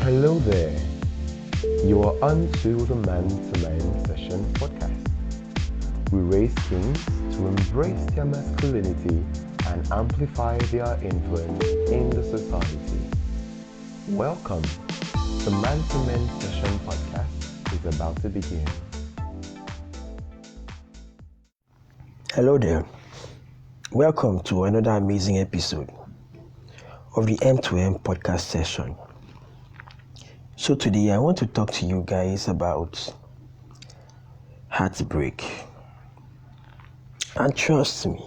Hello there. You are on to the M2M Session podcast. We raise kings to embrace their masculinity and amplify their influence in the society. Welcome. The M2M Session podcast is about to begin. Hello there. Welcome to another amazing episode of the M2M podcast session. So today I want to talk to you guys about heartbreak. And trust me,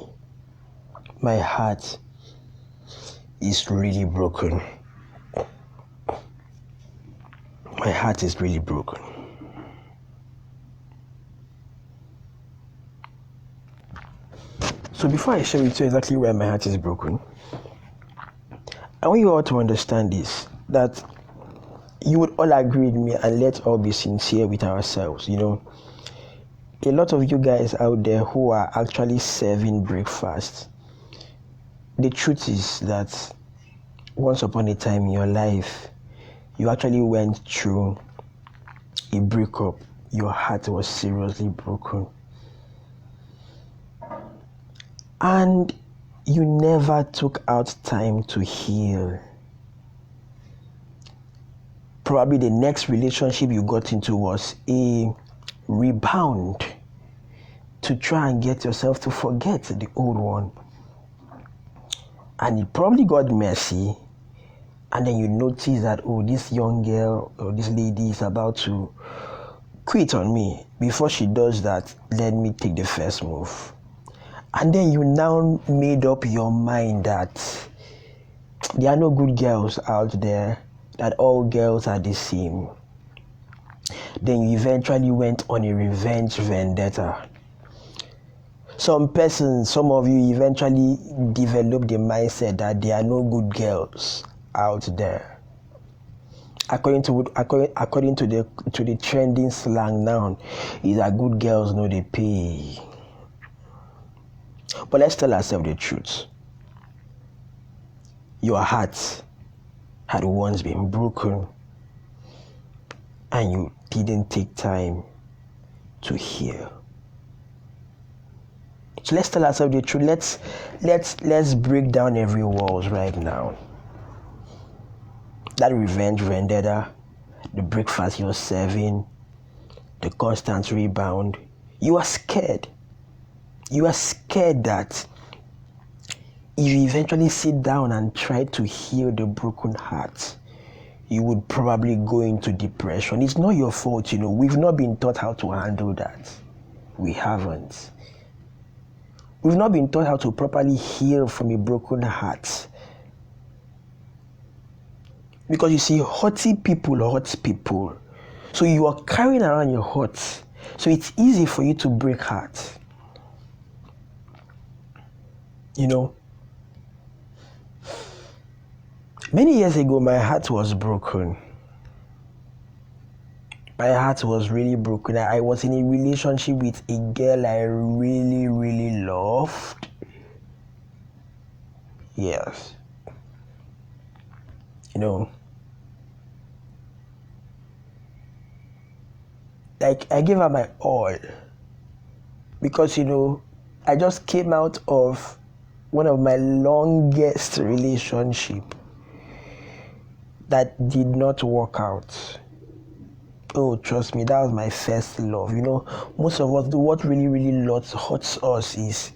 my heart is really broken. My heart is really broken. So before I share with you exactly why my heart is broken, I want you all to understand this, that you would all agree with me, and let's all be sincere with ourselves. A lot of you guys out there who are actually serving breakfast, the truth is that once upon a time in your life, you actually went through a breakup. Your heart was seriously broken. And you never took out time to heal. Probably the next relationship you got into was a rebound to try and get yourself to forget the old one. And it probably got messy. And then you notice that, this young girl or this lady is about to quit on me. Before she does that, let me take the first move. And then you now made up your mind that there are no good girls out there, that all girls are the same. Then you eventually went on a revenge vendetta. Some of you eventually developed the mindset that there are no good girls out there. According to the trending slang now, is that good girls know they pay. But let's tell ourselves the truth. Your heart had once been broken, and you didn't take time to heal. So let's tell ourselves the truth. Let's break down every walls right now. That revenge vendetta, the breakfast you're serving, the constant rebound. You are scared. You are scared that if you eventually sit down and try to heal the broken heart, you would probably go into depression. It's not your fault, We've not been taught how to handle that. We haven't. We've not been taught how to properly heal from a broken heart. Because you see, hurt people. So you are carrying around your hurt. So it's easy for you to break heart. Many years ago, my heart was broken. My heart was really broken. I was in a relationship with a girl I really, really loved. Yes. I gave her my all. Because, I just came out of one of my longest relationship that did not work out. Oh, trust me, that was my first love. Most of us, what really, really hurts us is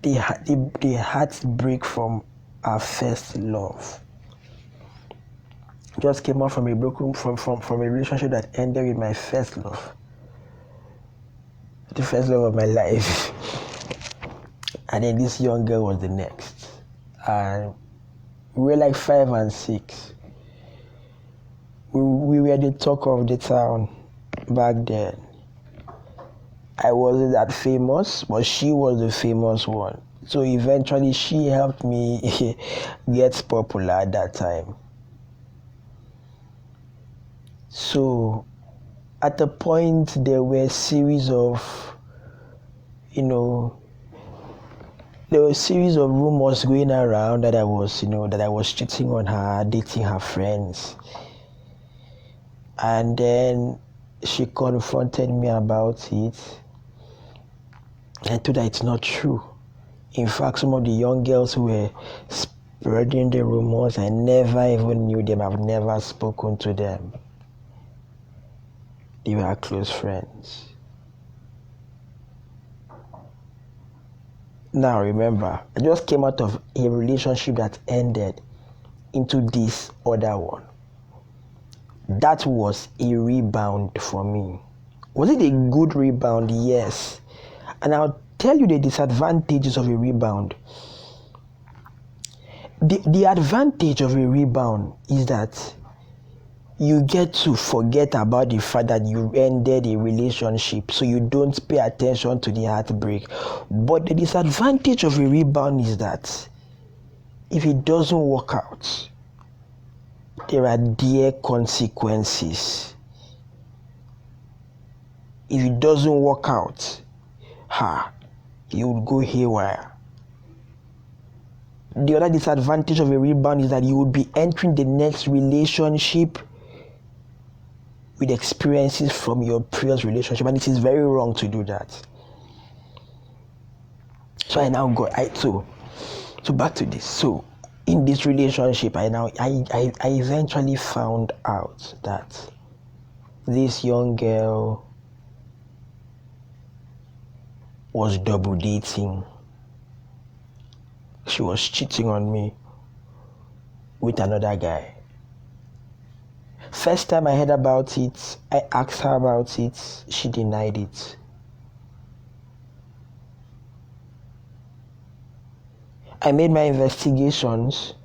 the heartbreak from our first love. Just came out from a relationship that ended with my first love. The first love of my life. And then this young girl was the next. And we were like 5 and 6. We were the talk of the town back then. I wasn't that famous, but she was the famous one. So eventually she helped me get popular at that time. So at the point there were a series of, there were a series of rumors going around that I was cheating on her, dating her friends. And then she confronted me about it. I told her it's not true. In fact, some of the young girls who were spreading the rumors, I never even knew them. I've never spoken to them. They were close friends. Now remember, I just came out of a relationship that ended into this other one. That was a rebound for me. Was it a good rebound? Yes. And I'll tell you the disadvantages of a rebound. The advantage of a rebound is that you get to forget about the fact that you ended a relationship, so you don't pay attention to the heartbreak. But the disadvantage of a rebound is that if it doesn't work out, there are dire consequences. If it doesn't work out, you would go haywire. The other disadvantage of a rebound is that you would be entering the next relationship with experiences from your previous relationship, and it is very wrong to do that. So I now so back to this. So in this relationship, I eventually found out that this young girl was double dating. She was cheating on me with another guy. First time I heard about it, I asked her about it. She denied it. I made my investigations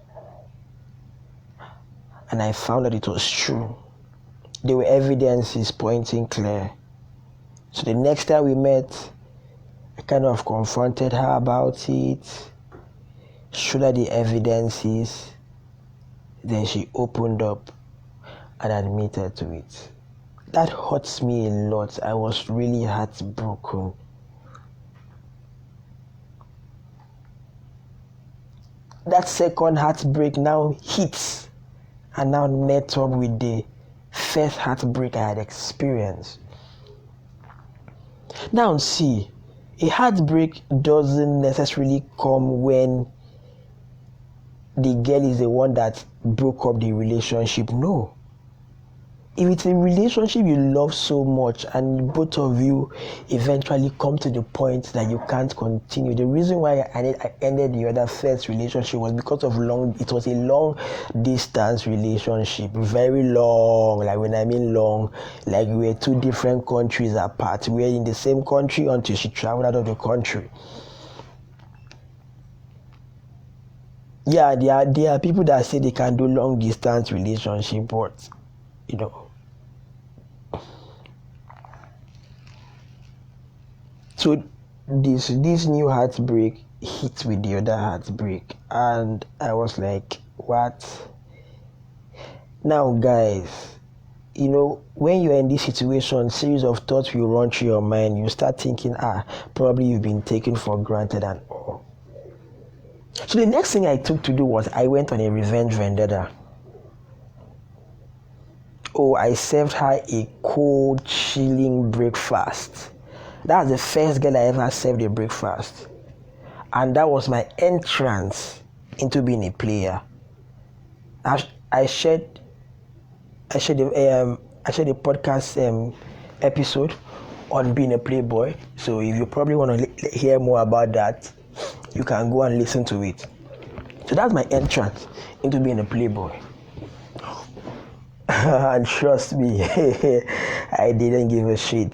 and I found that it was true. There were evidences pointing clear. So the next time we met, I kind of confronted her about it, showed her the evidences, then she opened up and admitted to it. That hurts me a lot. I was really heartbroken. That second heartbreak now hits and now met up with the first heartbreak I had experienced. Now see, a heartbreak doesn't necessarily come when the girl is the one that broke up the relationship. No. If it's a relationship you love so much and both of you eventually come to the point that you can't continue, the reason why I ended the other first relationship was because of it was a long distance relationship, very long. Like when I mean long, like we were two different countries apart. We were in the same country until she traveled out of the country. Yeah, there are people that say they can do long distance relationship, but so this new heartbreak hit with the other heartbreak, and I was like, what? Now guys, when you're in this situation, series of thoughts will run through your mind. You start thinking, probably you've been taken for granted and all. So the next thing I took to do was I went on a revenge vendetta. I served her a cold, chilling breakfast. That was the first girl I ever served a breakfast. And that was my entrance into being a player. I shared a podcast episode on being a playboy. So if you probably want to hear more about that, you can go and listen to it. So that's my entrance into being a playboy. And trust me, I didn't give a shit.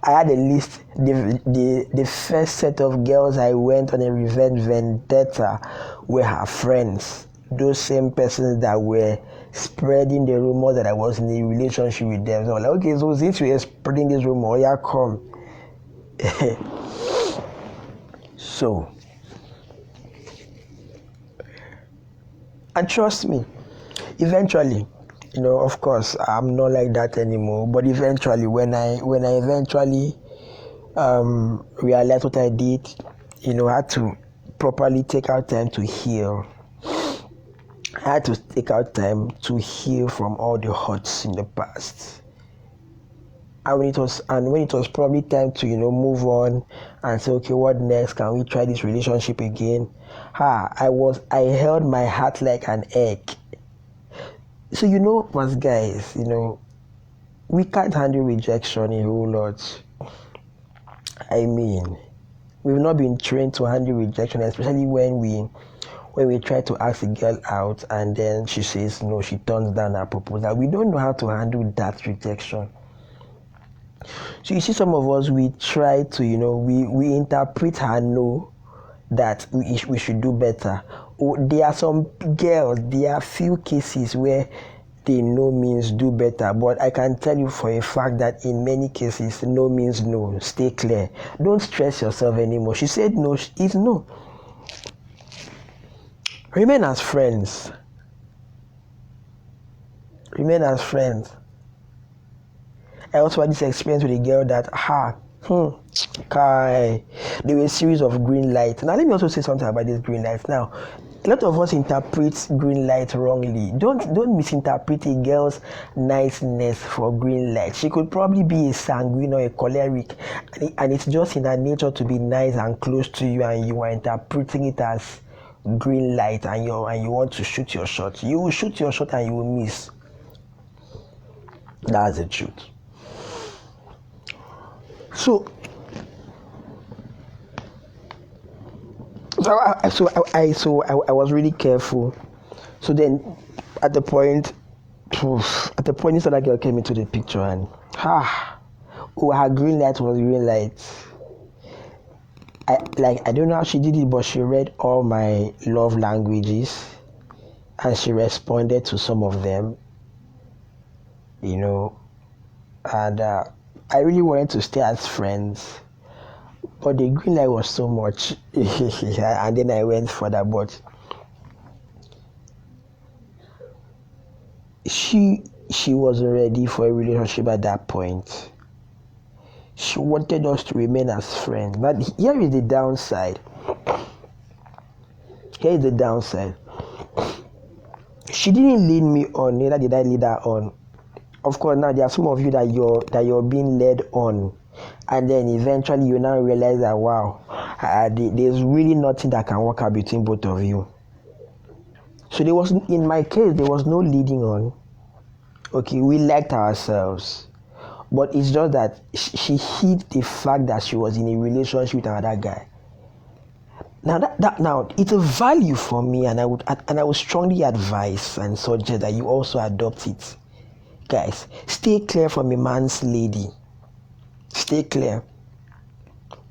I had a list. The first set of girls I went on a revenge vendetta were her friends. Those same persons that were spreading the rumor that I was in a relationship with them. So I'm like, okay, so since we are spreading this rumor, come. So, and trust me, eventually, of course, I'm not like that anymore. But eventually, when I eventually realized what I did, I had to properly take out time to heal. I had to take out time to heal from all the hurts in the past. And when it was probably time to move on and say, okay, what next? Can we try this relationship again? I held my heart like an egg. So guys, we can't handle rejection a whole lot. I mean, we've not been trained to handle rejection, especially when we try to ask a girl out and then she says no, she turns down our proposal. We don't know how to handle that rejection. So you see, some of us, we try to, we interpret her no that we should do better. There are some girls, there are few cases where they no means do better, but I can tell you for a fact that in many cases, no means no. Stay clear. Don't stress yourself anymore. She said no, it's no. Remain as friends. Remain as friends. I also had this experience with a girl that there were a series of green lights. Now let me also say something about these green lights. Now, a lot of us interpret green light wrongly. Don't misinterpret a girl's niceness for green light. She could probably be a sanguine or a choleric, and it's just in her nature to be nice and close to you, and you are interpreting it as green light, and you want to shoot your shot. You will shoot your shot and you will miss. That's the truth. So I was really careful. So then, at the point this other girl came into the picture, and her green light was green light. I don't know how she did it, but she read all my love languages, and she responded to some of them. And I really wanted to stay as friends, but the green light was so much. And then I went further, but she wasn't ready for a relationship at that point. She wanted us to remain as friends. But here is the downside. She didn't lead me on, neither did I lead her on. Of course, now there are some of you that you're being led on, and then eventually you now realize that there's really nothing that can work out between both of you. So in my case, there was no leading on. Okay, we liked ourselves, but it's just that she hid the fact that she was in a relationship with another guy. Now it's a value for me, and I would strongly advise and suggest that you also adopt it. Guys, stay clear from a man's lady. Stay clear.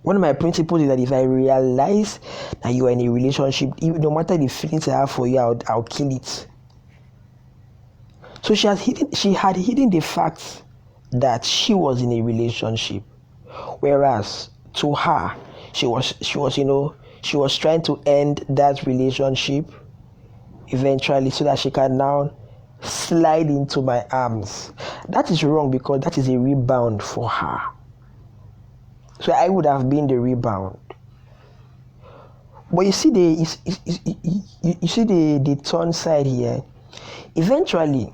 One of my principles is that if I realize that you are in a relationship, no matter the feelings I have for you, I'll kill it. So she had hidden the fact that she was in a relationship, whereas to her, she was trying to end that relationship eventually, so that she can now slide into my arms. That is wrong, because that is a rebound for her. So I would have been the rebound. But you see the turn side here. Eventually,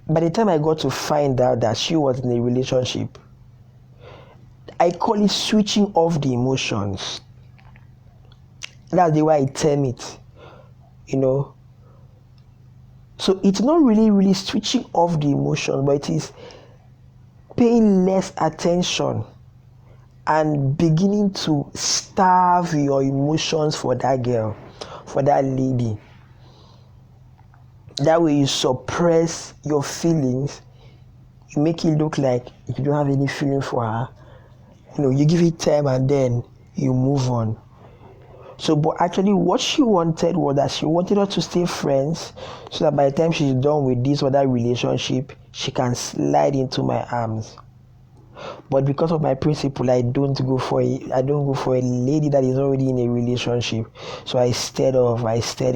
by the time I got to find out that she was in a relationship, I call it switching off the emotions. That's the way I term it. So it's not really switching off the emotion, but it is paying less attention and beginning to starve your emotions for that girl, for that lady. That way you suppress your feelings. You make it look like you don't have any feeling for her. You give it time and then you move on. So, but actually what she wanted was that she wanted us to stay friends, so that by the time she's done with this other relationship, she can slide into my arms. But because of my principle, I don't go for a lady that is already in a relationship. So I stayed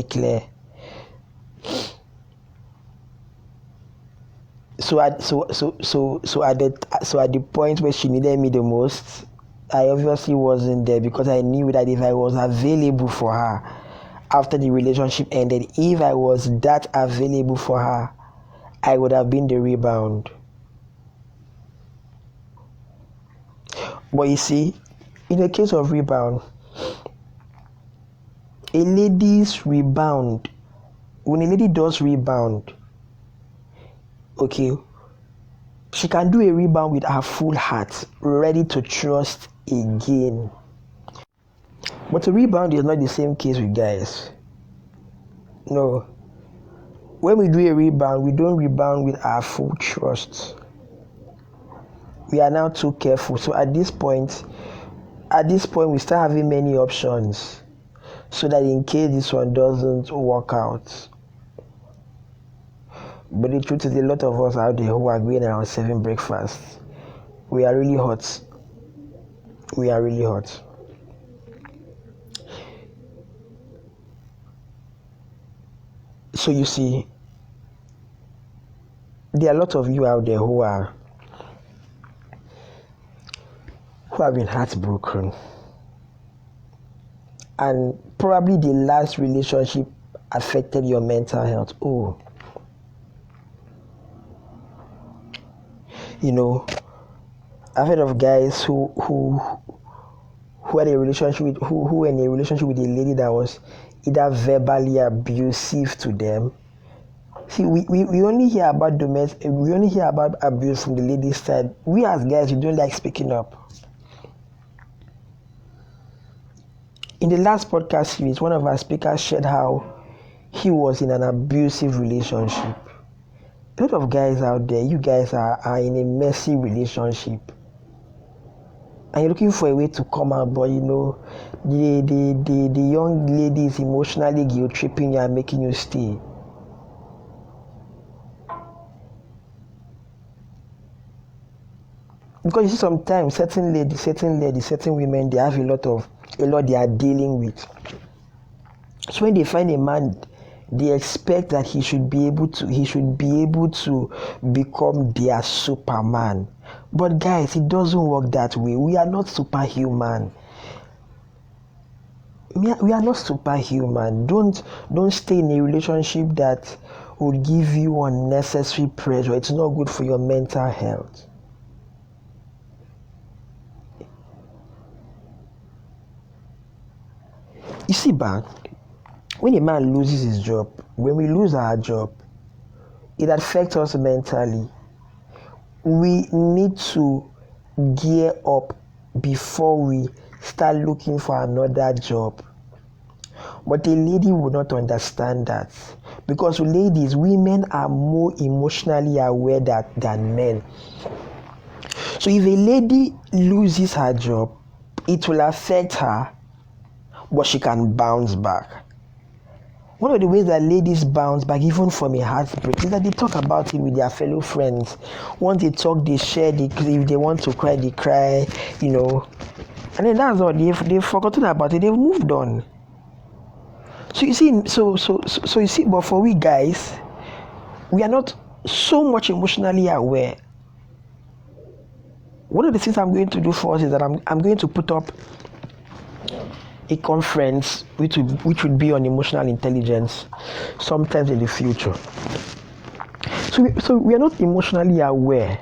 clear. So at the point where she needed me the most, I obviously wasn't there because I knew that if I was available for her after the relationship ended, if I was that available for her, I would have been the rebound. But you see, in the case of rebound, a lady's rebound, when a lady does rebound, okay, she can do a rebound with her full heart, ready to trust again. But a rebound is not the same case with guys. No. When we do a rebound, we don't rebound with our full trust. We are now too careful. So at this point, we start having many options so that in case this one doesn't work out. But the truth is, a lot of us out there who are going around serving breakfast, we are really hot. We are really hot. So you see, there are a lot of you out there who have been heartbroken, and probably the last relationship affected your mental health. Oh, you know, I've heard of guys who had a relationship with who were in a relationship with a lady that was either verbally abusive to them. See, we only hear about abuse from the lady's side. We as guys, we don't like speaking up. In the last podcast series, one of our speakers shared how he was in an abusive relationship. A lot of guys out there, you guys are in a messy relationship, and you're looking for a way to come out, but you know, the young lady is emotionally guilt tripping you and making you stay. Because you see, sometimes certain women, they have a lot they are dealing with. So when they find a man, they expect that he should be able to become their Superman. But guys, it doesn't work that way. We are not superhuman. We are not superhuman. Don't stay in a relationship that will give you unnecessary pressure. It's not good for your mental health. You see, when a man loses his job, when we lose our job, it affects us mentally. We need to gear up before we start looking for another job. But a lady will not understand that, because ladies, women are more emotionally aware than men. So if a lady loses her job, it will affect her, but she can bounce back. One of the ways that ladies bounce back, even from a heartbreak, is that they talk about it with their fellow friends. Once they talk, they share, if they want to cry, they cry, you know. And then that's all. They've forgotten about it. They've moved on. So you see, so you see, but for we guys, we are not so much emotionally aware. One of the things I'm going to do for us is that I'm going to put up a conference which would be on emotional intelligence sometimes in the future. So we are not emotionally aware.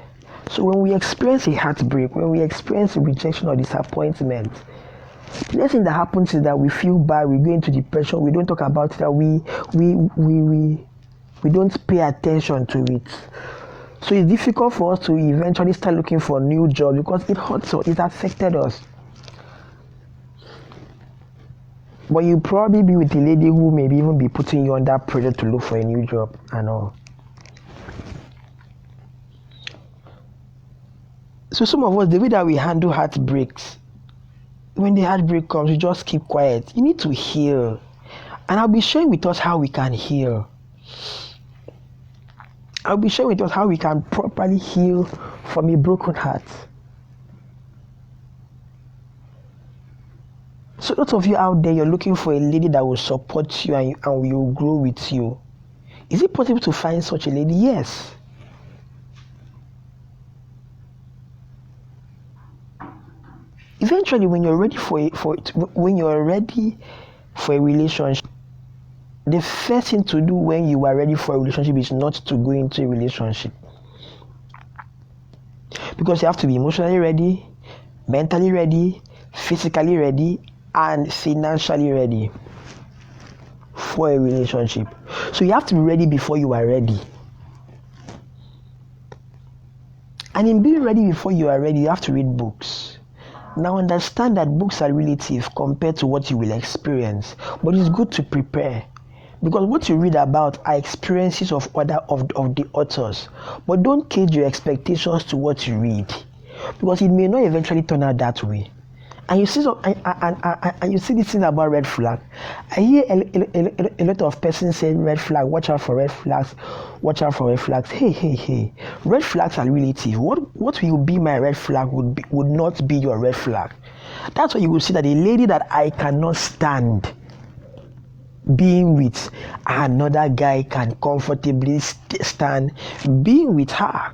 So when we experience a heartbreak, when we experience a rejection or disappointment, the next thing that happens is that we feel bad, we go into depression, we don't talk about it, that we don't pay attention to it. So it's difficult for us to eventually start looking for a new job because it hurts us, it affected us. But you probably be with a lady who maybe even be putting you under pressure to look for a new job and all. So some of us, the way that we handle heartbreaks, when the heartbreak comes, we just keep quiet. You need to heal. And I'll be sharing with us how we can heal. I'll be sharing with us how we can properly heal from a broken heart. So lots of you out there, you're looking for a lady that will support you and will grow with you. Is it possible to find such a lady? Yes. Actually, when you're ready for a relationship, the first thing to do when you are ready for a relationship is not to go into a relationship. Because you have to be emotionally ready, mentally ready, physically ready, and financially ready for a relationship. So you have to be ready before you are ready. And in being ready before you are ready, you have to read books. Now understand that books are relative compared to what you will experience. But it's good to prepare. Because what you read about are experiences of the authors. But don't cage your expectations to what you read. Because it may not eventually turn out that way. And you see and you see this thing about red flag. I hear a lot of persons saying red flag, watch out for red flags, watch out for red flags. Hey. Red flags are relative. What will be my red flag would not be your red flag. That's why you will see that a lady that I cannot stand being with another guy can comfortably stand being with her.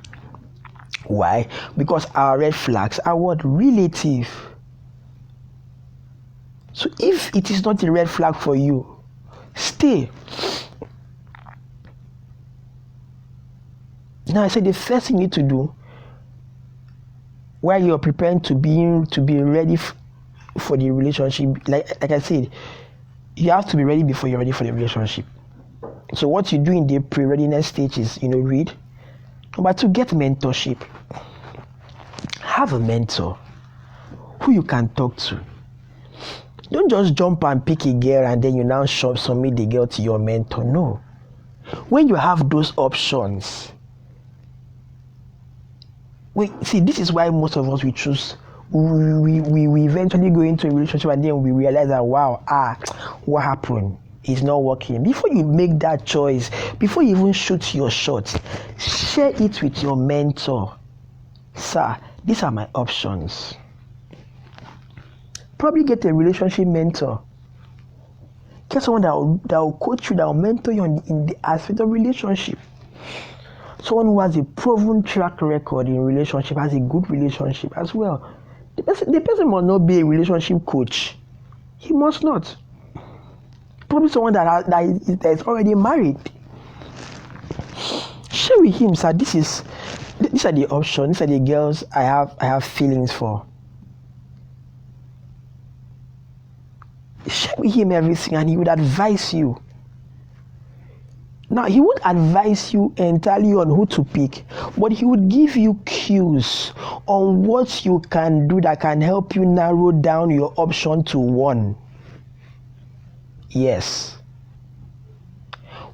Why? Because our red flags are what? Relative. So if it is not a red flag for you, stay. Now I said the first thing you need to do while you're preparing to be ready for the relationship, like I said, you have to be ready before you're ready for the relationship. So what you do in the pre-readiness stage is, read. Number 2, get mentorship. Have a mentor who you can talk to. Don't just jump and pick a girl and then you now submit the girl to your mentor. No. When you have those options, this is why most of us we eventually go into a relationship and then we realize that what happened? It's not working. Before you make that choice, before you even shoot your shot, share it with your mentor. Sir, these are my options. Probably get a relationship mentor. Get someone that will coach you, that will mentor you in the aspect of relationship. Someone who has a proven track record in relationship, has a good relationship as well. The person must not be a relationship coach. He must not. Probably someone that is already married. Share with him, sir, these are the options, these are the girls I have feelings for. Share with him everything and he would advise you. Now, he would advise you entirely on who to pick, but he would give you cues on what you can do that can help you narrow down your option to one. Yes.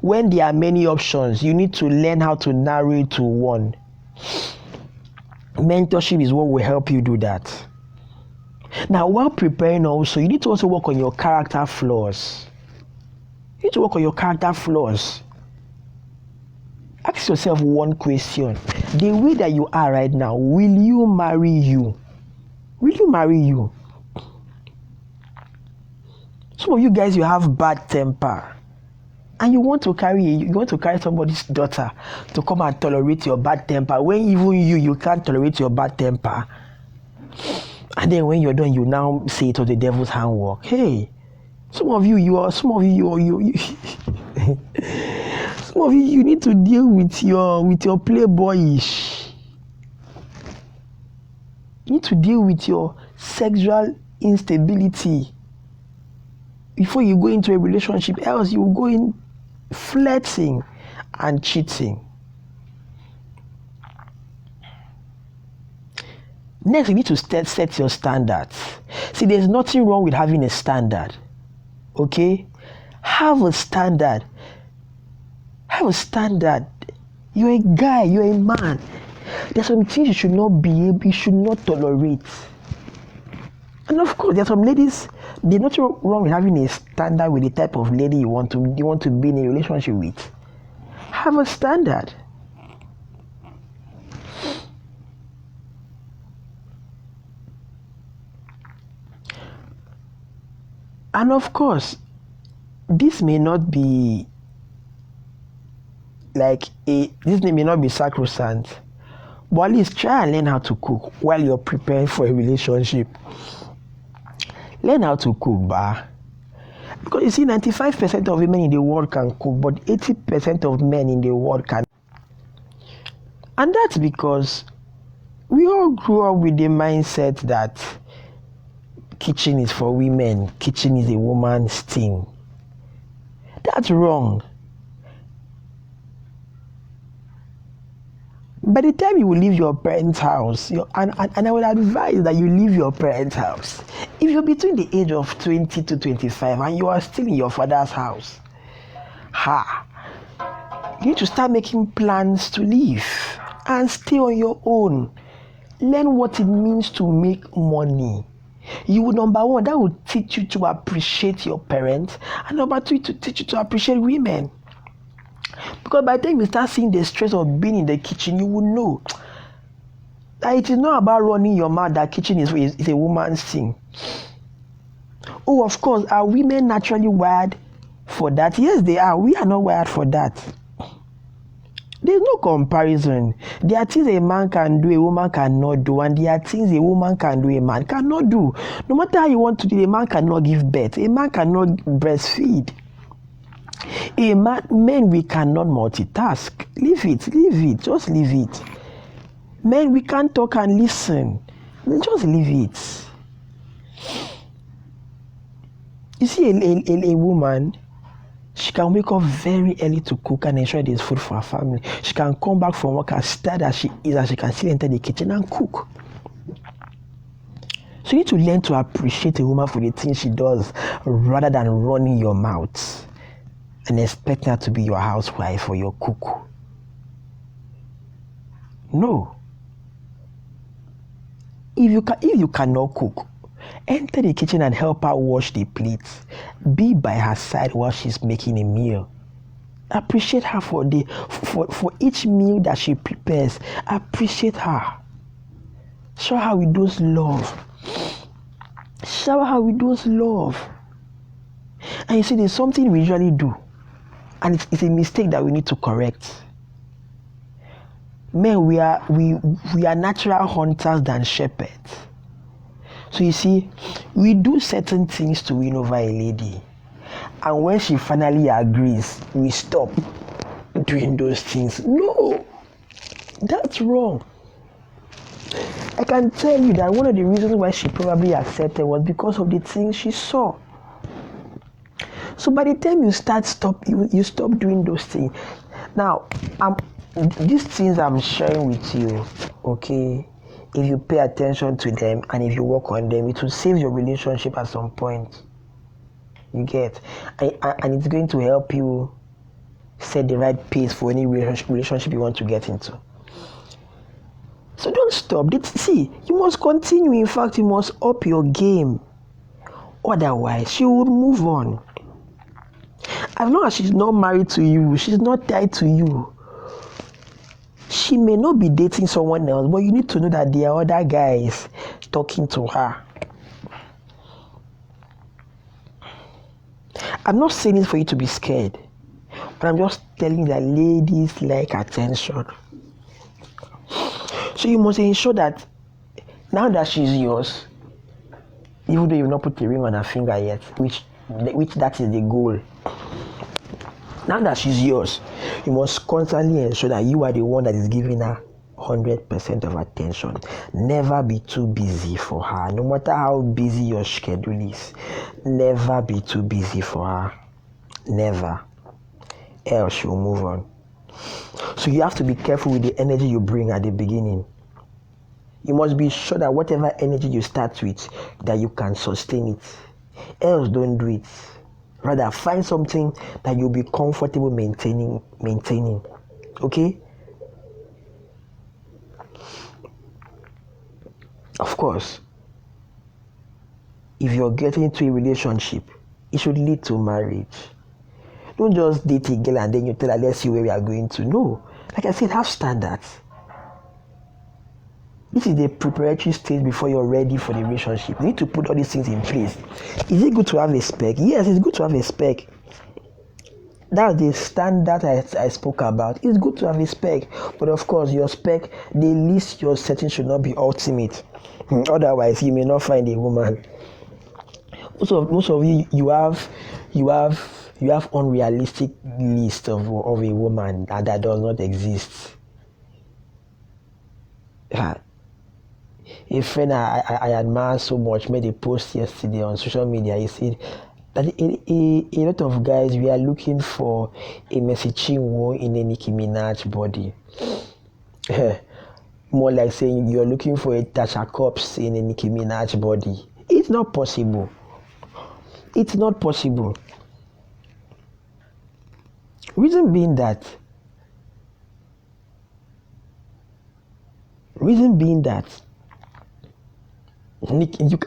When there are many options, you need to learn how to narrow it to one. Mentorship is what will help you do that. Now, while preparing also, you need to also work on your character flaws. You need to work on your character flaws. Ask yourself one question. The way that you are right now, will you marry you? Will you marry you? Some of you guys, you have bad temper. And you want to carry somebody's daughter to come and tolerate your bad temper when even you can't tolerate your bad temper. And then when you're done, you now say it was the devil's handwork. Hey, some of you you need to deal with your playboyish. You need to deal with your sexual instability before you go into a relationship. Else you will go in flirting and cheating. Next, you need to set your standards. See, there's nothing wrong with having a standard. Okay? Have a standard. Have a standard. You're a guy, you're a man. There's some things you should not tolerate. And of course, there's some ladies, there's nothing wrong with having a standard with the type of lady you want to be in a relationship with. Have a standard. And of course, this may not be sacrosanct, but at least try and learn how to cook while you're preparing for a relationship. Learn how to cook, ba. Because you see, 95% of women in the world can cook, but 80% of men in the world can. And that's because we all grew up with the mindset that kitchen is for women, kitchen is a woman's thing. That's wrong. By the time you will leave your parents' house, and I would advise that you leave your parents' house. If you're between the age of 20 to 25 and you are still in your father's house, you need to start making plans to leave and stay on your own. Learn what it means to make money. You will, number one, that will teach you to appreciate your parents, and number two, to teach you to appreciate women. Because by the time you start seeing the stress of being in the kitchen, you will know that it is not about running your mouth that kitchen is a woman's thing. Oh, of course, are women naturally wired for that? Yes, they are. We are not wired for that. There's no comparison. There are things a man can do, a woman cannot do, and there are things a woman can do, a man cannot do. No matter how you want to do, a man cannot give birth, a man cannot breastfeed. Men, we cannot multitask. Leave it, just leave it. Men, we can't talk and listen. Just leave it. You see, a woman, she can wake up very early to cook and ensure there's food for her family. She can come back from work as tired as she is, and she can still enter the kitchen and cook. So you need to learn to appreciate a woman for the things she does rather than running your mouth and expect her to be your housewife or your cook. No. If you cannot cook, enter the kitchen and help her wash the plates. Be by her side while she's making a meal. Appreciate her for each meal that she prepares. Appreciate her. Show her with those love. Shower her with those love. And you see, there's something we usually do, and it's a mistake that we need to correct. Men, we are natural hunters than shepherds. So you see, we do certain things to win over a lady, and when she finally agrees, we stop doing those things. No, that's wrong. I can tell you that one of the reasons why she probably accepted was because of the things she saw. So by the time you stop doing those things. Now, these things I'm sharing with you, okay, if you pay attention to them and if you work on them, it will save your relationship at some point. You get? And it's going to help you set the right pace for any relationship you want to get into. So don't stop. See, you must continue. In fact, you must up your game. Otherwise, she will move on. As long as she's not married to you, she's not tied to you. She may not be dating someone else, but you need to know that there are other guys talking to her. I'm not saying it for you to be scared, but I'm just telling you that ladies like attention. So you must ensure that now that she's yours, even though you've not put a ring on her finger yet, which that is the goal. Now that she's yours, you must constantly ensure that you are the one that is giving her 100% of attention. Never be too busy for her. No matter how busy your schedule is, never be too busy for her. Never. Else she'll move on. So you have to be careful with the energy you bring at the beginning. You must be sure that whatever energy you start with, that you can sustain it. Else don't do it. Rather, find something that you'll be comfortable maintaining. Okay? Of course, if you're getting into a relationship, it should lead to marriage. Don't just date a girl and then you tell her, let's see where we are going to. No. Like I said, have standards. This is the preparatory stage before you're ready for the relationship. You need to put all these things in place. Is it good to have a spec? Yes, it's good to have a spec. That's the standard I spoke about. It's good to have a spec. But of course, your spec, the least you're setting should not be ultimate. Otherwise, you may not find a woman. Most of you have unrealistic list of a woman that does not exist. A friend I admire so much made a post yesterday on social media. He said that a lot of guys, we are looking for a Mercy Chinwo in a Nicki Minaj body. More like saying you're looking for a Tasha Cobbs in a Nicki Minaj body. It's not possible. It's not possible. Reason being that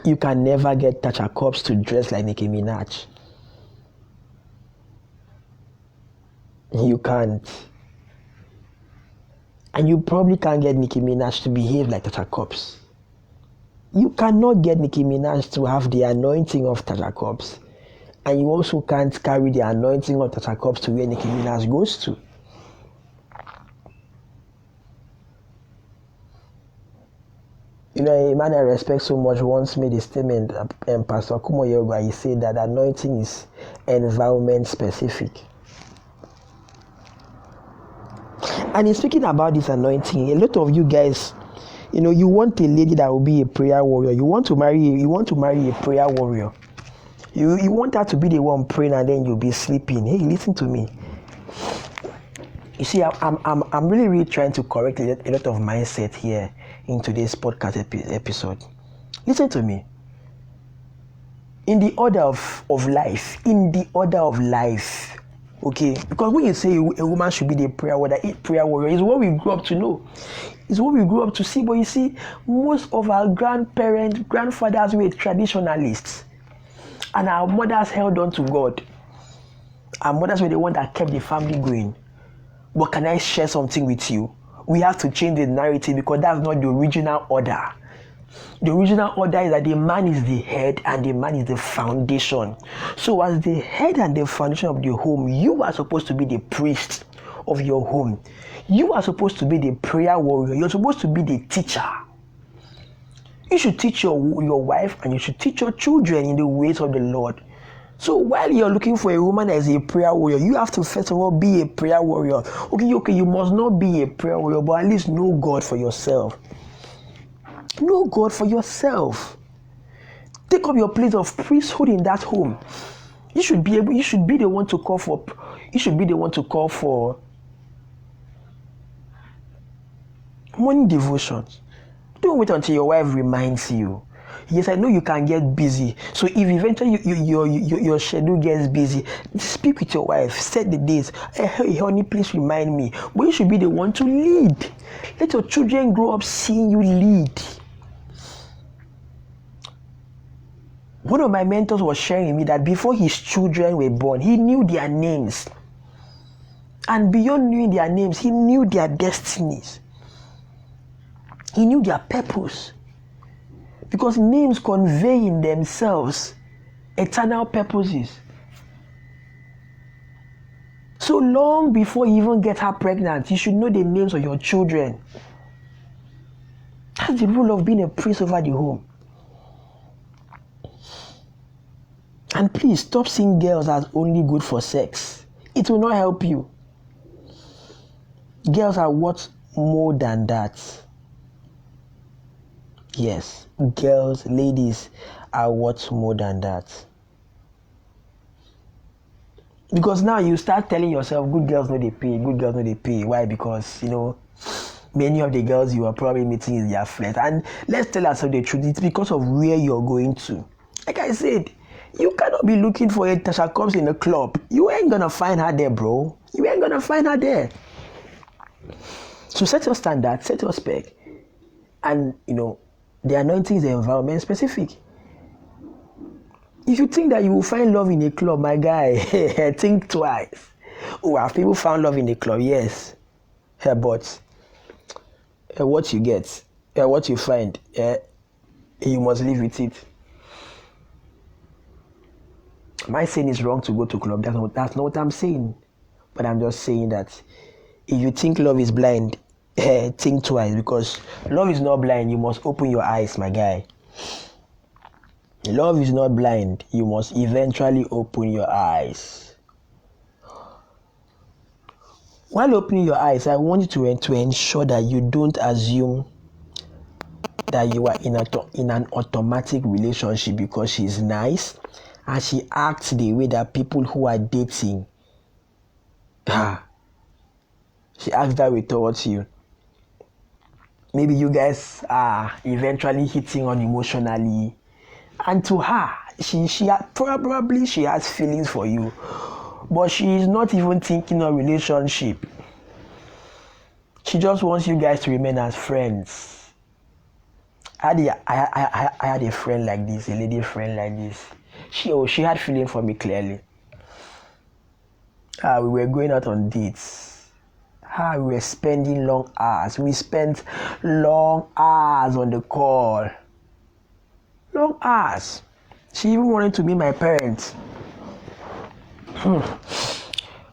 you can never get Tasha Cobbs to dress like Nicki Minaj. You can't. And you probably can't get Nicki Minaj to behave like Tasha Cobbs. You cannot get Nicki Minaj to have the anointing of Tasha Cobbs. And you also can't carry the anointing of Tasha Cobbs to where Nicki Minaj goes to. You know, a man I respect so much once made a statement, Pastor Kumo Yoga, he said that anointing is environment specific. And in speaking about this anointing, a lot of you guys, you know, you want a lady that will be a prayer warrior. You want to marry a prayer warrior. You want her to be the one praying and then you'll be sleeping. Hey, listen to me. You see, I'm really trying to correct a lot of mindset here in today's podcast episode. Listen to me. In the order of life, okay? Because when you say a woman should be the prayer warrior, is what we grew up to know. It's what we grew up to see. But you see, most of our grandfathers were traditionalists. And our mothers held on to God. Our mothers were the ones that kept the family going. But can I share something with you? We have to change the narrative because that's not the original order. The original order is that the man is the head and the man is the foundation. So as the head and the foundation of the home, you are supposed to be the priest of your home. You are supposed to be the prayer warrior. You're supposed to be the teacher. You should teach your wife and you should teach your children in the ways of the Lord. So while you're looking for a woman as a prayer warrior, you have to first of all be a prayer warrior. Okay, you must not be a prayer warrior, but at least know God for yourself. Know God for yourself. Take up your place of priesthood in that home. You should be the one to call for morning devotions. Don't wait until your wife reminds you. Yes, I know you can get busy. So if eventually your schedule gets busy, speak with your wife, set the days. Hey, honey, please remind me. But you should be the one to lead. Let your children grow up seeing you lead. One of my mentors was sharing with me that before his children were born, he knew their names. And beyond knowing their names, he knew their destinies. He knew their purpose. Because names convey in themselves eternal purposes. So long before you even get her pregnant, you should know the names of your children. That's the rule of being a priest over the home. And please stop seeing girls as only good for sex. It will not help you. Girls are worth more than that. Yes, girls, ladies are worth more than that. Because now you start telling yourself, good girls know they pay. Why? Because, many of the girls you are probably meeting is their flirt. And let's tell ourselves the truth, it's because of where you're going to. Like I said, you cannot be looking for a Tasha Cobbs in a club. You ain't gonna find her there, bro. You ain't gonna find her there. So set your standard, set your spec. And, the anointing is environment specific. If you think that you will find love in a club, my guy, think twice. Oh, have people found love in a club? Yes. But what you get, what you find, you must live with it. Am I saying it's wrong to go to club? That's not what I'm saying. But I'm just saying that if you think love is blind, think twice, because love is not blind. You must open your eyes, my guy. Love is not blind. You must eventually open your eyes. While opening your eyes, I want you to ensure that you don't assume that you are in an automatic relationship because she's nice and she acts the way that people who are dating, she acts that way towards you. Maybe you guys are eventually hitting on emotionally, and to her, she probably has feelings for you, but she is not even thinking of relationship. She just wants you guys to remain as friends. I had a friend like this, a lady friend like this. She had feeling for me clearly. We were going out on dates. We were spending long hours. We spent long hours on the call. Long hours. She even wanted to meet my parents.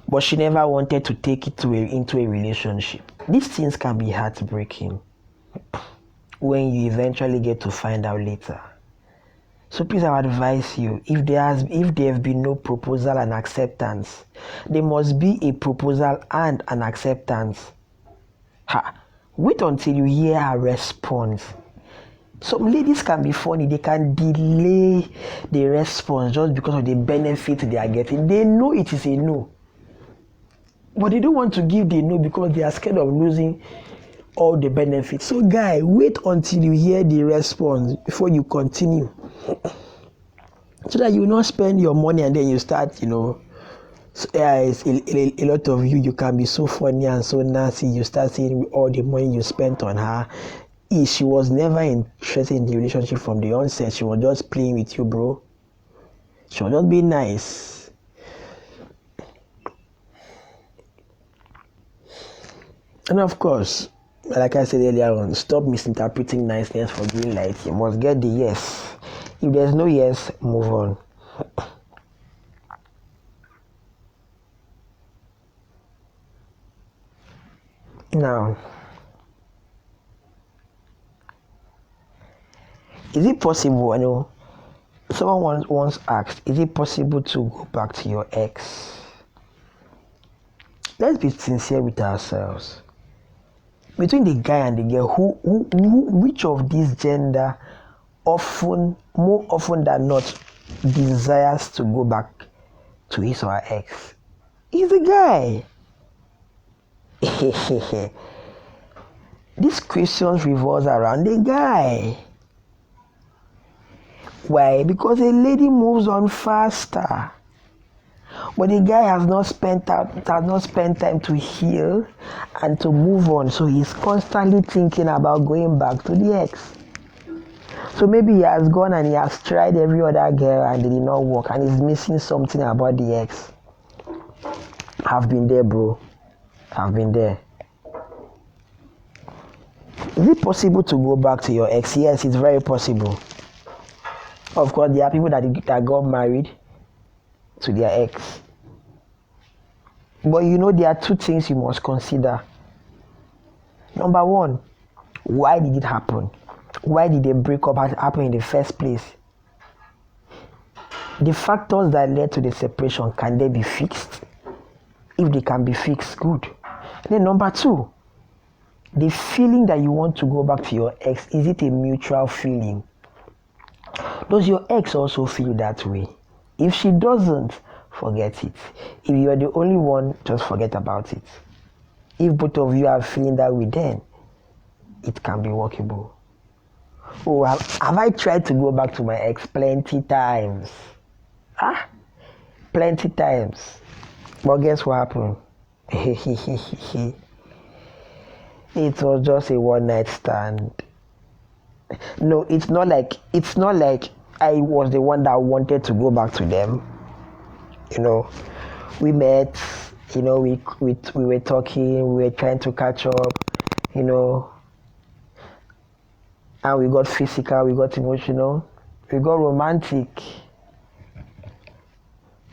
But she never wanted to take it into a relationship. These things can be heartbreaking when you eventually get to find out later. So please, I would advise you, if there have been no proposal and acceptance, there must be a proposal and an acceptance. Wait until you hear her response. Some ladies can be funny. They can delay the response just because of the benefit they are getting. They know it is a no, but they don't want to give the no because they are scared of losing all the benefits. So guy, wait until you hear the response before you continue, so that you will not spend your money and then you start, it's a lot of you can be so funny and so nasty. You start seeing all the money you spent on her. She was never interested in the relationship from the onset. She was just playing with you, bro. She was just being nice. And of course, like I said earlier on, stop misinterpreting niceness for green light. You must get the yes. If there's no yes, move on. Now, is it possible, someone once asked, is it possible to go back to your ex? Let's be sincere with ourselves. Between the guy and the girl, which of these gender more often than not desires to go back to his or her ex? It's the guy. These questions revolves around the guy. Why? Because a lady moves on faster, but the guy has not spent time to heal and to move on. So he's constantly thinking about going back to the ex. So maybe he has gone and he has tried every other girl and it did not work, and he's missing something about the ex. I've been there, bro. I've been there. Is it possible to go back to your ex? Yes, it's very possible. Of course, there are people that got married to their ex. But there are two things you must consider. Number one, why did it happen? Why did the breakup happen in the first place? The factors that led to the separation, can they be fixed? If they can be fixed, good. Then number two, the feeling that you want to go back to your ex, is it a mutual feeling? Does your ex also feel that way? If she doesn't, forget it. If you are the only one, just forget about it. If both of you are feeling that way, then it can be workable. Oh, have I tried to go back to my ex? Plenty times. Plenty times. But guess what happened? It was just a one-night stand. No, it's not like I was the one that wanted to go back to them. We met, we were talking, we were trying to catch up, and we got physical, we got emotional, we got romantic.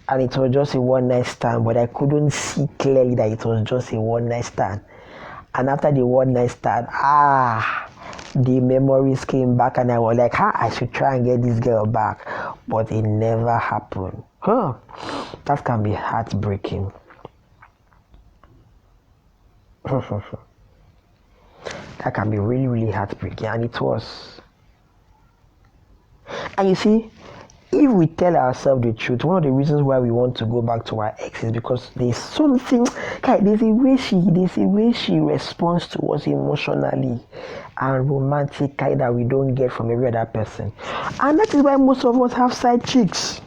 And it was just a one-night stand, but I couldn't see clearly that it was just a one-night stand. And after the one-night stand, the memories came back and I was like, I should try and get this girl back. But it never happened. That can be heartbreaking. That can be really, really heartbreaking. And it was. And you see, if we tell ourselves the truth, one of the reasons why we want to go back to our ex is because there's something, there's a way she responds to us emotionally and romantically that we don't get from every other person. And that is why most of us have side chicks.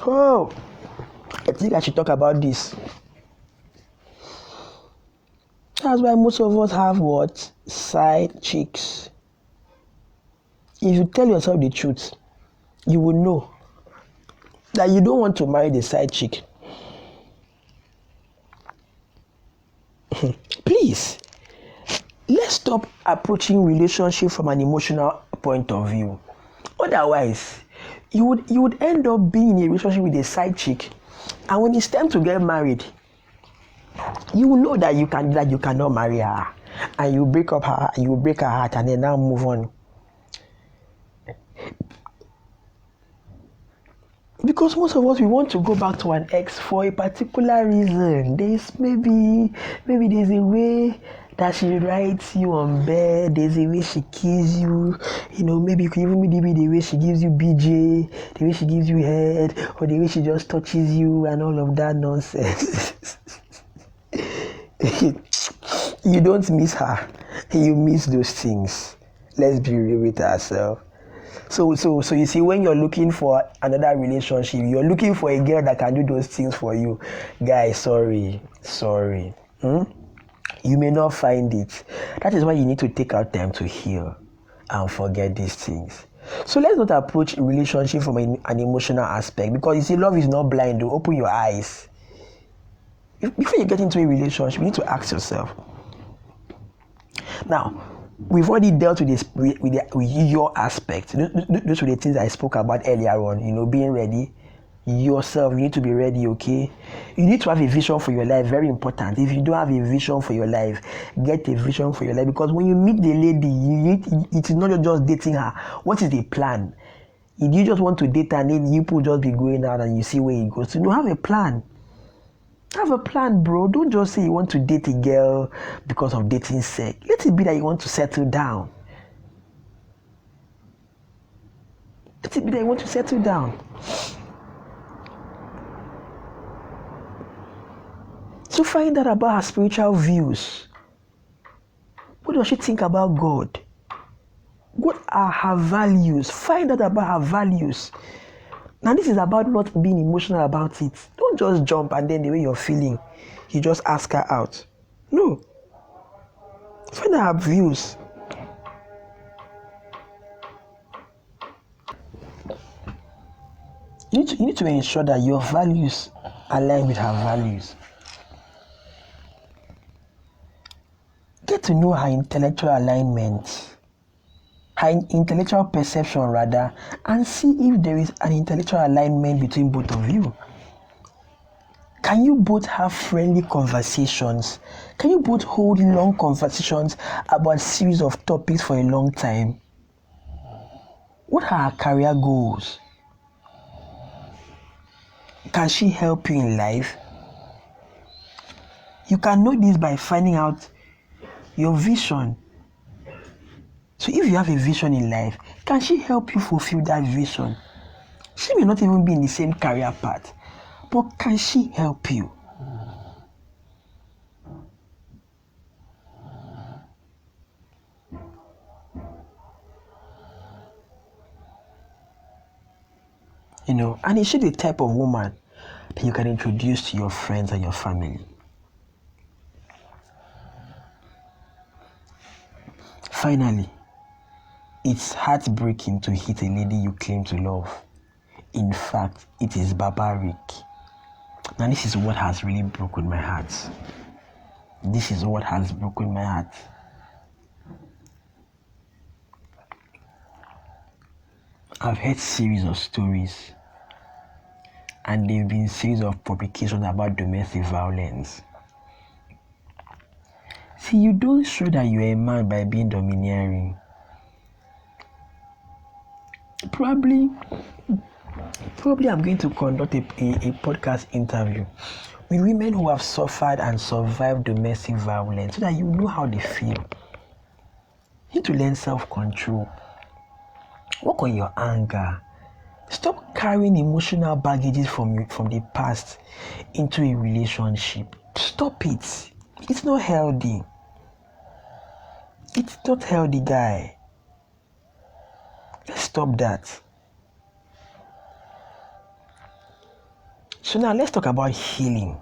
I think I should talk about this. That's why most of us have what? Side chicks. If you tell yourself the truth, you will know that you don't want to marry the side chick. Please, let's stop approaching relationship from an emotional point of view. Otherwise, you would end up being in a relationship with a side chick, and when it's time to get married, you will know that you cannot marry her, and you break her heart, and then now move on. Because most of us, we want to go back to an ex for a particular reason. There's maybe there's a way that she writes you on bed, there's a way she kisses you, maybe you can even be the way she gives you BJ, the way she gives you head, or the way she just touches you and all of that nonsense. You don't miss her, you miss those things. Let's be real with ourselves. So you see, when you're looking for another relationship, you're looking for a girl that can do those things for you. Guys, sorry. You may not find it. That is why you need to take out time to heal and forget these things. So let's not approach a relationship from an emotional aspect, because you see, love is not blind. Open your eyes. Before you get into a relationship, you need to ask yourself. Now, we've already dealt with this with your aspect. Those were the things I spoke about earlier on. Being ready. Yourself, you need to be ready, okay? You need to have a vision for your life, very important. If you don't have a vision for your life, get a vision for your life, because when you meet the lady, it is not just dating her. What is the plan? If you just want to date her and then you will just be going out and you see where it goes. So you have a plan. Have a plan, bro. Don't just say you want to date a girl because of dating sex. Let it be that you want to settle down. Let it be that you want to settle down. So find out about her spiritual views. What does she think about God? What are her values? Find out about her values. Now this is about not being emotional about it. Don't just jump and then the way you're feeling, you just ask her out. No. Find out her views. You need to ensure that your values align with her values. Get to know her intellectual alignment, her intellectual perception rather, and see if there is an intellectual alignment between both of you. Can you both have friendly conversations? Can you both hold long conversations about a series of topics for a long time? What are her career goals? Can she help you in life? You can know this by finding out your vision. So if you have a vision in life, can she help you fulfill that vision? She may not even be in the same career path, but can she help you? And is she the type of woman that you can introduce to your friends and your family? Finally, it's heartbreaking to hit a lady you claim to love. In fact, it is barbaric. Now, this is what has really broken my heart. This is what has broken my heart. I've heard series of stories, and there have been series of publications about domestic violence. See, you don't show that you're a man by being domineering. Probably I'm going to conduct a podcast interview with women who have suffered and survived domestic violence so that you know how they feel. You need to learn self-control. Work on your anger. Stop carrying emotional baggages from the past into a relationship. Stop it. It's not healthy. It's not healthy, guy. Let's stop that. So now let's talk about healing.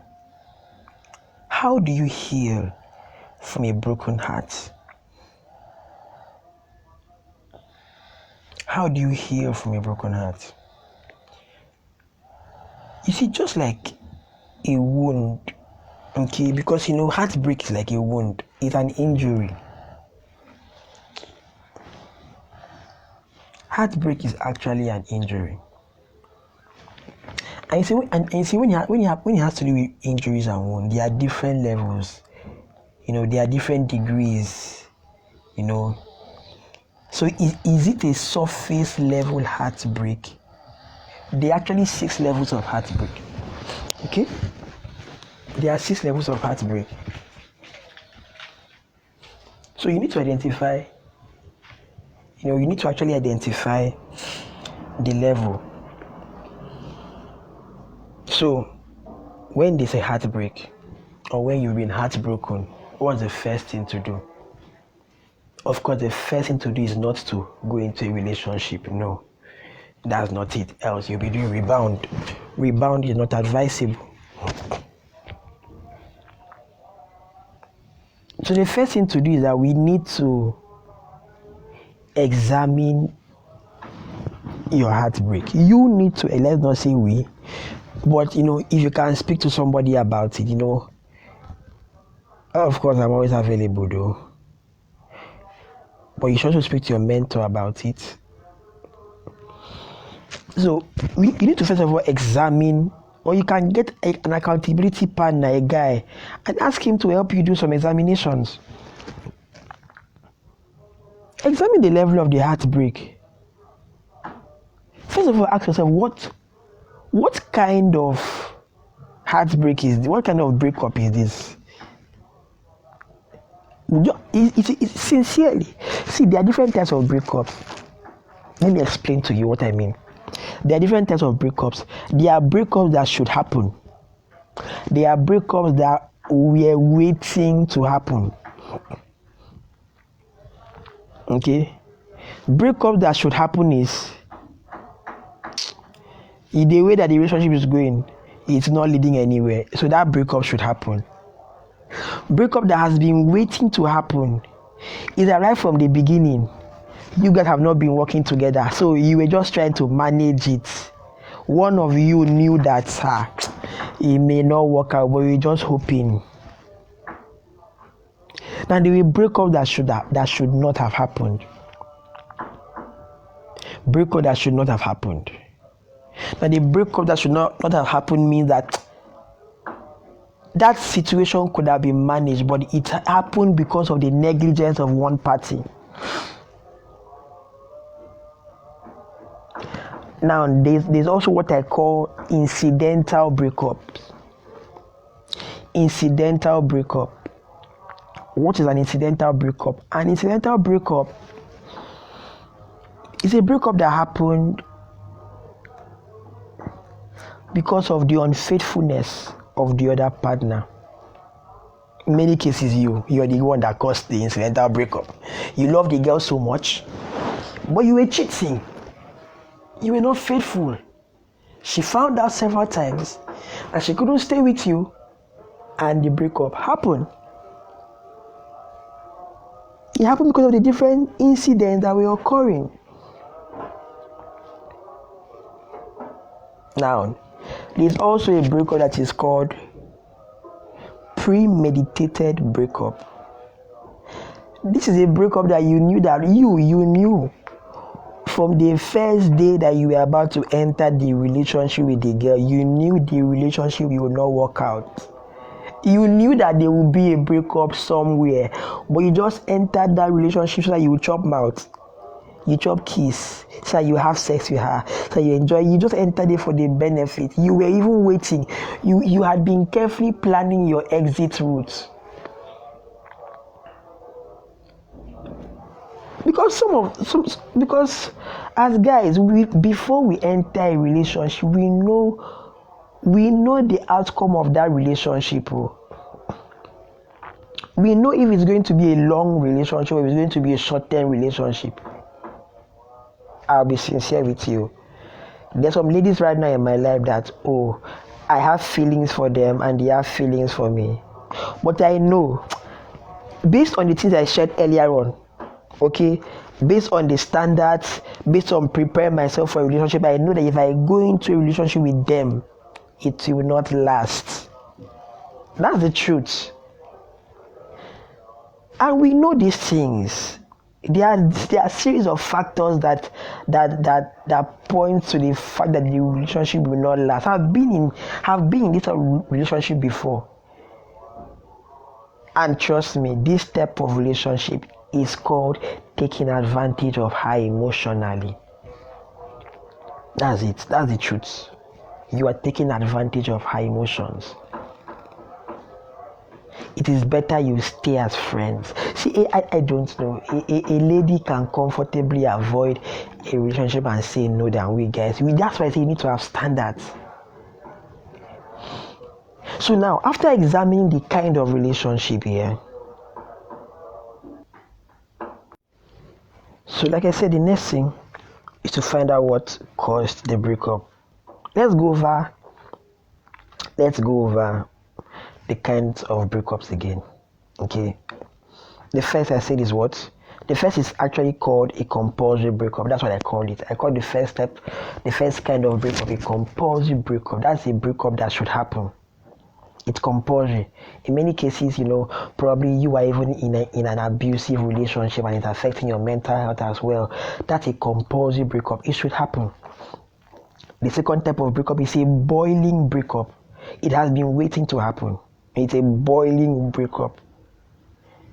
How do you heal from a broken heart? How do you heal from a broken heart? You see, just like a wound, okay, because heartbreak is like a wound, it's an injury. Heartbreak is actually an injury. And you see, when it has to do with injuries and wounds, there are different levels. There are different degrees. So is it a surface level heartbreak? There are actually 6 levels of heartbreak. Okay? There are 6 levels of heartbreak. So you need to identify, you need to actually identify the level. So when there's a heartbreak, or when you've been heartbroken, what's the first thing to do? Of course, the first thing to do is not to go into a relationship. No, that's not it. Else you'll be doing rebound. Rebound is not advisable. So the first thing to do is that we need to examine your heartbreak. You need to, let's not say we, but if you can speak to somebody about it, of course I'm always available though. But you should also speak to your mentor about it. So you need to first of all examine, or you can get an accountability partner, a guy, and ask him to help you do some examinations. Examine the level of the heartbreak. First of all, ask yourself, what kind of heartbreak is this? What kind of breakup is this? It's sincerely. See, there are different types of breakups. Let me explain to you what I mean. There are different types of breakups. There are breakups that should happen. There are breakups that we are waiting to happen. Okay? Breakup that should happen is, in the way that the relationship is going, it's not leading anywhere. So that breakup should happen. Breakup that has been waiting to happen is that right from the beginning, you guys have not been working together, so you were just trying to manage it. One of you knew that it may not work out, but you're just hoping. Now there will be breakup that should not have happened. Breakup that should not have happened. Now the breakup that should not have happened means that situation could have been managed, but it happened because of the negligence of one party. Now, there's also what I call incidental breakups. Incidental breakup. What is an incidental breakup? An incidental breakup is a breakup that happened because of the unfaithfulness of the other partner. In many cases, you're the one that caused the incidental breakup. You love the girl so much, but you were cheating. You were not faithful. She found out several times and she couldn't stay with you, and the breakup happened. It happened because of the different incidents that were occurring. Now, there's also a breakup that is called premeditated breakup. This is a breakup that you knew that you knew from the first day that you were about to enter the relationship with the girl. You knew the relationship will not work out. You knew that there would be a breakup somewhere, but you just entered that relationship so that you would chop mouth. you chop kiss, so you have sex with her, so you enjoy, you just entered it for the benefit. You were even waiting. You had been carefully planning your exit route. Because as guys, before we enter a relationship, we know the outcome of that relationship. We know if it's going to be a long relationship or if it's going to be a short-term relationship. I'll be sincere with you. There's some ladies right now in my life that, I have feelings for them and they have feelings for me. But I know, based on the things I shared earlier on, okay, based on the standards, based on preparing myself for a relationship, I know that if I go into a relationship with them, it will not last. That's the truth. And we know these things. There are a series of factors that point to the fact that the relationship will not last. I've been in this relationship before. And trust me, this type of relationship is called taking advantage of her emotionally. That's it. That's the truth. You are taking advantage of her emotions. It is better you stay as friends. See, I don't know. A lady can comfortably avoid a relationship and say no than we guys. That's why I say you need to have standards. So now, after examining the kind of relationship here, so like I said, the next thing is to find out what caused the breakup. Let's go over the kinds of breakups again. Okay. The first I said is what? The first is actually called a compulsory breakup. That's what I called it. I called the first step, the first kind of breakup, a compulsory breakup. That's a breakup that should happen. It's compulsory. In many cases, probably you are even in an abusive relationship and it's affecting your mental health as well. That's a compulsory breakup. It should happen. The second type of breakup is a boiling breakup. It has been waiting to happen. It's a boiling breakup.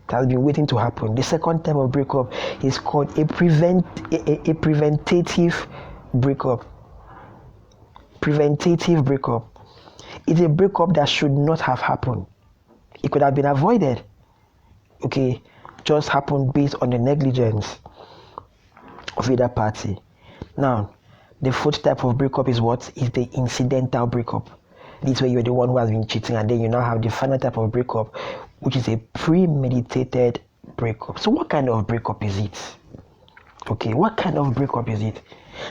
It has been waiting to happen. The second type of breakup is called a preventative breakup. Preventative breakup. It's a breakup that should not have happened. It could have been avoided. Okay, just happened based on the negligence of either party. Now, the fourth type of breakup is what? Is the incidental breakup. This way you're the one who has been cheating, and then you now have the final type of breakup, which is a premeditated breakup. So what kind of breakup is it? Okay, what kind of breakup is it?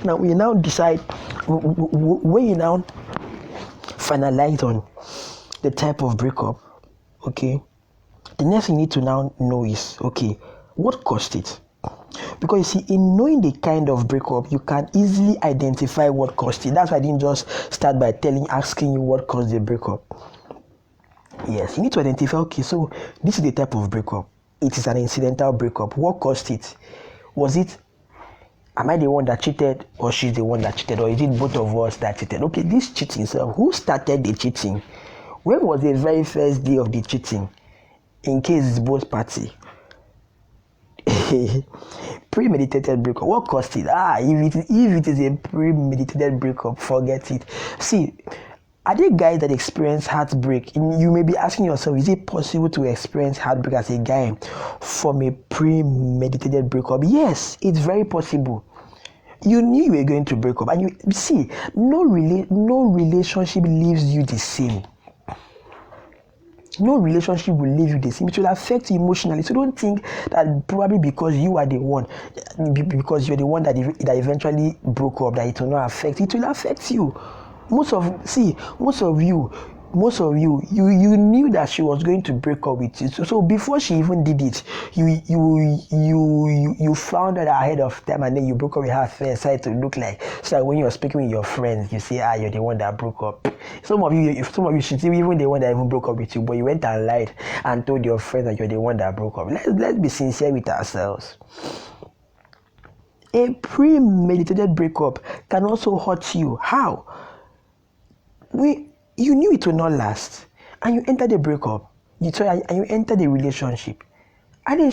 Now we now decide, when you now finalize on the type of breakup, okay, the next thing you need to now know is, okay, what caused it? Because you see, in knowing the kind of breakup, you can easily identify what caused it. That's why I didn't just start by asking you what caused the breakup. Yes, you need to identify, okay, so this is the type of breakup. It is an incidental breakup. What caused it? Am I the one that cheated, or she's the one that cheated, or is it both of us that cheated? Okay, this cheating, so who started the cheating? When was the very first day of the cheating? In case it's both parties. Premeditated breakup. What caused it? If it is a premeditated breakup, forget it. See, are there guys that experience heartbreak? You may be asking yourself, is it possible to experience heartbreak as a guy from a premeditated breakup? Yes, it's very possible. You knew you were going to break up, and you see, no relationship leaves you the same. No relationship will leave you the same. It will affect you emotionally. So don't think that probably because you are the one, because you're the one that eventually broke up, that it will not affect. It will affect you. Most of you knew that she was going to break up with you. So before she even did it, you found out ahead of time, and then you broke up with her first. So to look like, so that when you're speaking with your friends, you say, you're the one that broke up. Some of you should even the one that even broke up with you, but you went and lied and told your friends that you're the one that broke up. Let's be sincere with ourselves. A premeditated breakup can also hurt you. How? You knew it would not last, and you entered the breakup. You entered the relationship, and then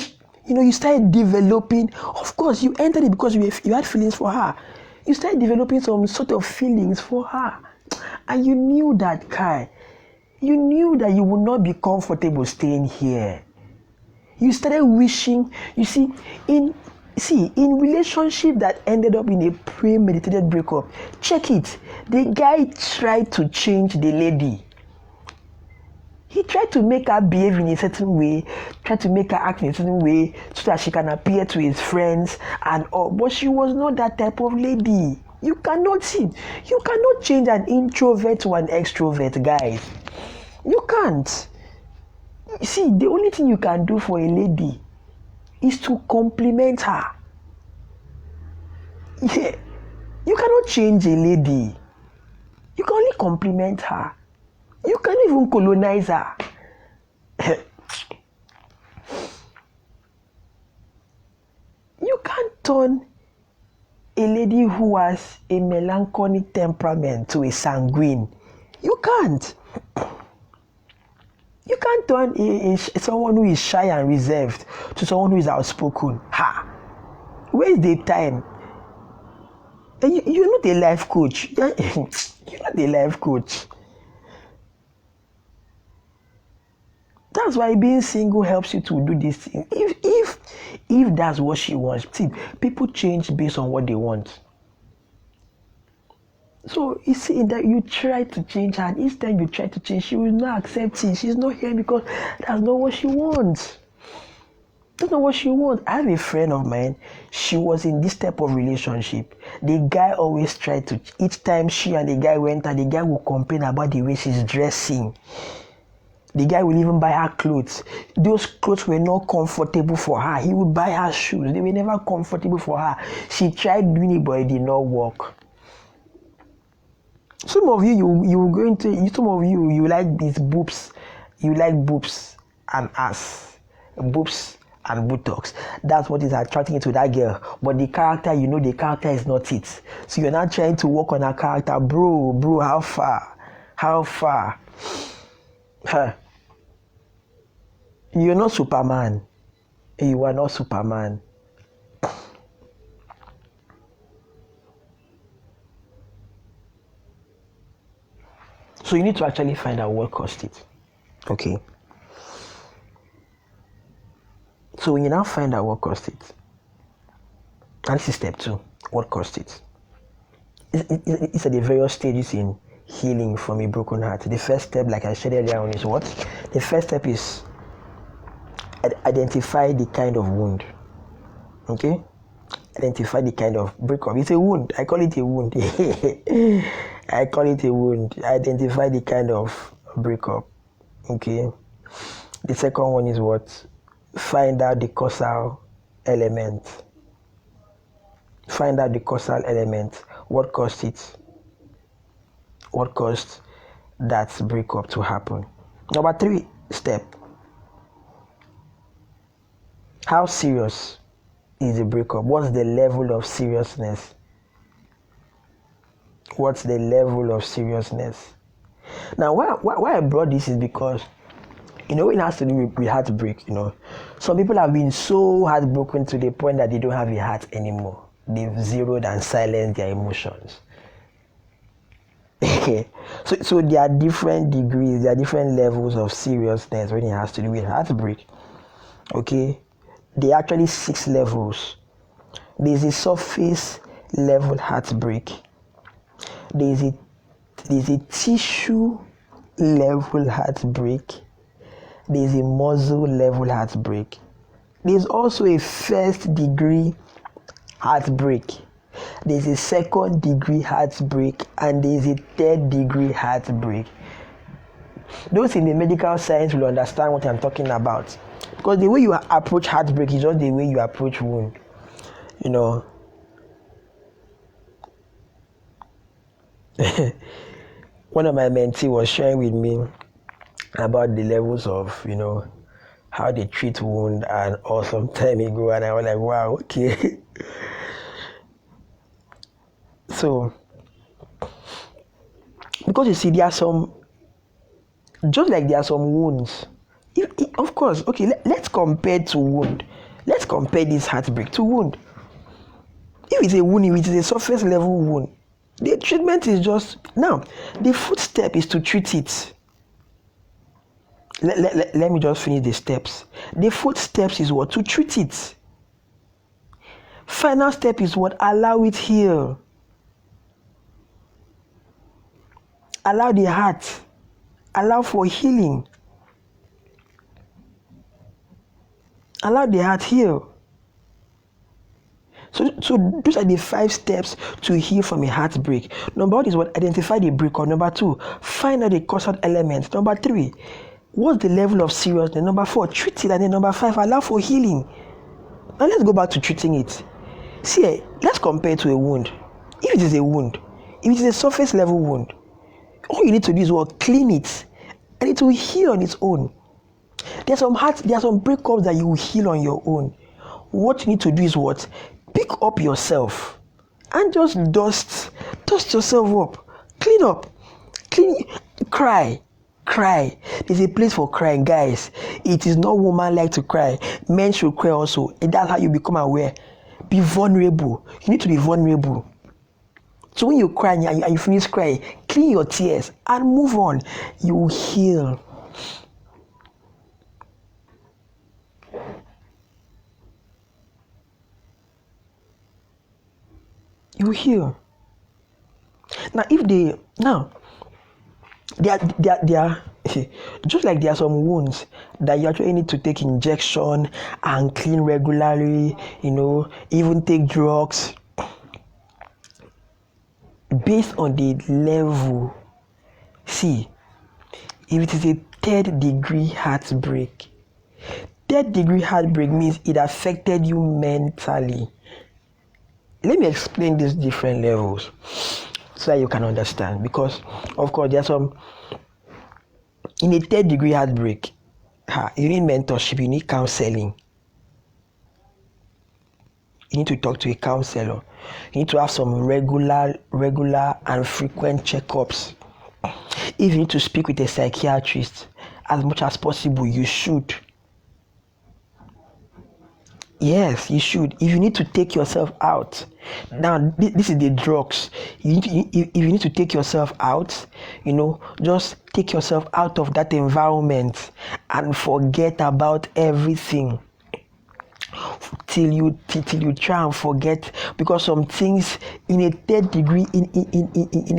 You started developing. Of course, you entered it because you had feelings for her. You started developing some sort of feelings for her. And you knew that, Kai, you knew that you would not be comfortable staying here. You started wishing, in relationship that ended up in a premeditated breakup, check it. The guy tried to change the lady. He tried to make her behave in a certain way, tried to make her act in a certain way so that she can appear to his friends and all. But she was not that type of lady. You cannot change an introvert to an extrovert, guys. You can't. See, the only thing you can do for a lady is to compliment her. Yeah. You cannot change a lady. You can only compliment her. You can't even colonize her. You can't turn a lady who has a melancholic temperament to a sanguine. You can't. You can't turn someone who is shy and reserved to someone who is outspoken. Where is the time? You're not a life coach. You're not a life coach. That's why being single helps you to do this thing. If that's what she wants, see, people change based on what they want. So you see that you try to change her, and each time you try to change, she will not accept it. She's not here because that's not what she wants. That's not what she wants. I have a friend of mine, she was in this type of relationship. The guy always tried to, each time she and the guy went out, the guy would complain about the way she's dressing. The guy will even buy her clothes. Those clothes were not comfortable for her. He would buy her shoes. They were never comfortable for her. She tried doing it, but it did not work. Some of you you like these boobs. You like boobs and ass. Boobs and buttocks. That's what is attracting you to that girl. But the character, the character is not it. So you're not trying to work on her character. Bro, how far? How far? You're not Superman. You are not Superman. So you need to actually find out what caused it. Okay. So when you now find out what caused it, and this is step 2, what caused it? It's at the various stages in healing from a broken heart. The first step, like I said earlier on, is what? The first step is identify the kind of wound. Okay? Identify the kind of breakup. It's a wound. I call it a wound. I call it a wound. Identify the kind of breakup. Okay? The second one is what? Find out the causal element. Find out the causal element. What caused it? What caused that breakup to happen? Number 3 step. How serious is the breakup? What's the level of seriousness? What's the level of seriousness? Now, why I brought this is because, it has to do with heartbreak, Some people have been so heartbroken to the point that they don't have a heart anymore. They've zeroed and silenced their emotions. So there are different degrees, there are different levels of seriousness when it has to do with heartbreak. Okay? There are actually 6 levels. There's a surface level heartbreak. There's a tissue level heartbreak. There's a muscle level heartbreak. There's also a first degree heartbreak. There's a second degree heartbreak, and there's a third degree heartbreak. Those in the medical science will understand what I'm talking about. Because the way you approach heartbreak is not the way you approach wound. One of my mentees was sharing with me about the levels of, how they treat wound and all some time ago, and I was like, wow, okay. So, because you see, there are some, just like there are some wounds. Of course, okay, let's compare to wound. Let's compare this heartbreak to wound. If it's a wound, if it is a surface level wound, the treatment is just, now, the first step is to treat it. Let me just finish the steps. The fourth steps is what? To treat it. Final step is what? Allow it heal. Allow the heart. Allow for healing. Allow the heart heal. So those are the 5 steps to heal from a heartbreak. Number 1 is what? Identify the breakup. Number 2, find out the causal elements. Number 3, what's the level of seriousness? Number 4, treat it. And then number 5, allow for healing. Now let's go back to treating it. See, let's compare it to a wound. If it is a wound, if it is a surface level wound, all you need to do is what? Clean it, and it will heal on its own. There are some breakups that you will heal on your own. What you need to do is what? Pick up yourself and just dust yourself up. Clean up. Cry. There's a place for crying, guys. It is not woman-like to cry. Men should cry also. And that's how you become aware. Be vulnerable. You need to be vulnerable. So when you cry and you finish crying, clean your tears and move on. You will heal. You will heal. Now, they are just like there are some wounds that you actually need to take injection and clean regularly, even take drugs based on the level. See, if it is a 3rd degree heartbreak, 3rd degree heartbreak means it affected you mentally. Let me explain these different levels so that you can understand, because of course there are some. In a 3rd degree heartbreak, you need mentorship, you need counseling. You need to talk to a counselor. You need to have some regular and frequent checkups. If you need to speak with a psychiatrist, as much as possible, you should. Yes, you should. If you need to take yourself out, now this is the drugs. If you need to take yourself out, just take yourself out of that environment and forget about everything till you try and forget, because some things in a 3rd degree in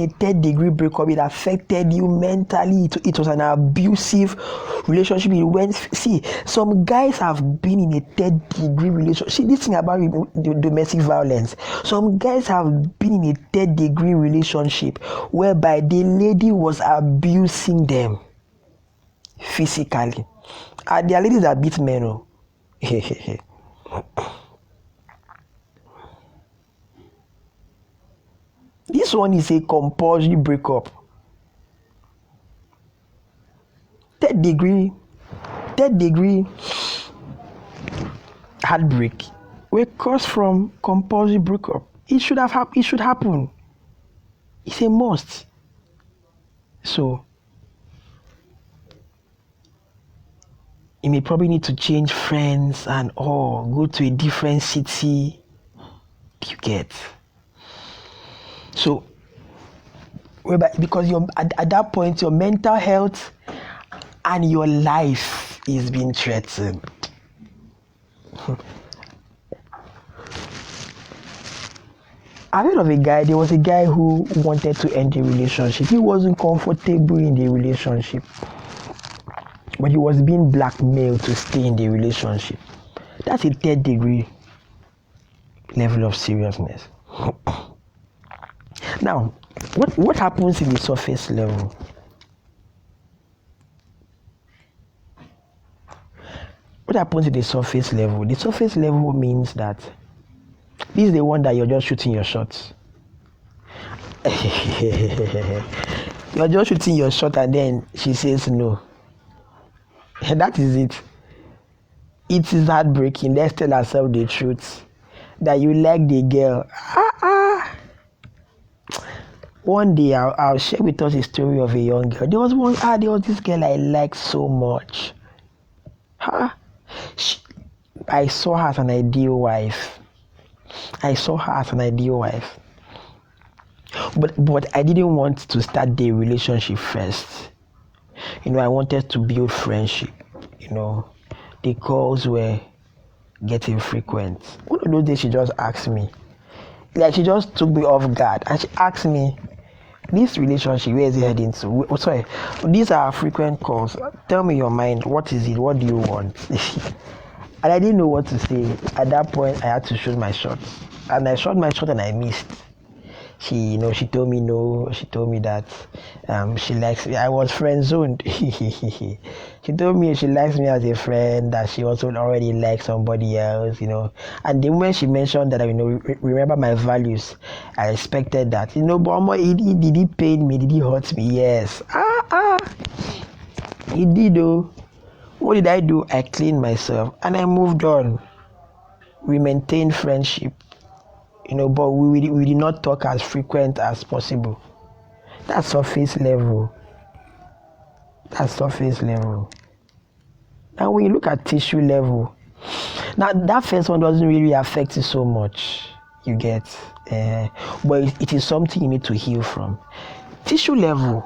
a 3rd degree breakup, it affected you mentally. It was an abusive relationship. See, some guys have been in a 3rd degree relationship. See, this thing about the domestic violence, some guys have been in a 3rd degree relationship whereby the lady was abusing them physically. There are ladies that beat men. This one is a compulsory breakup. 3rd degree heartbreak will cause from compulsory breakup. It should happen. It's a must. So you may probably need to change friends and go to a different city. You get. So, because at that point, your mental health and your life is being threatened. I heard of a guy. There was a guy who wanted to end the relationship. He wasn't comfortable in the relationship, but he was being blackmailed to stay in the relationship. That's a 3rd degree level of seriousness. Now, what happens in the surface level? What happens in the surface level? The surface level means that this is the one that you're just shooting your shots. You're just shooting your shot and then she says no. And that is it. It is heartbreaking. Let's tell ourselves the truth. That you like the girl. One day I'll share with us a story of a young girl. There was this girl I liked so much. I saw her as an ideal wife. But I didn't want to start the relationship first. I wanted to build friendship. The calls were getting frequent. One of those days, she just asked me, like she just took me off guard, and she asked me, "This relationship, where is it heading to?" Sorry, these are frequent calls. Tell me your mind. What is it? What do you want? And I didn't know what to say. At that point, I had to shoot my shot, and I shot my shot, and I missed. She told me no. She told me that she likes me. I was friend zoned. She told me she likes me as a friend, that she also already likes somebody else, And the moment she mentioned that, remember my values, I expected that, but did he pain me? Did he hurt me? Yes. He did though. What did I do? I cleaned myself and I moved on. We maintained friendship. But we did not talk as frequent as possible. That's surface level. Now, when you look at tissue level, now that first one doesn't really affect you so much. You get, but it is something you need to heal from. Tissue level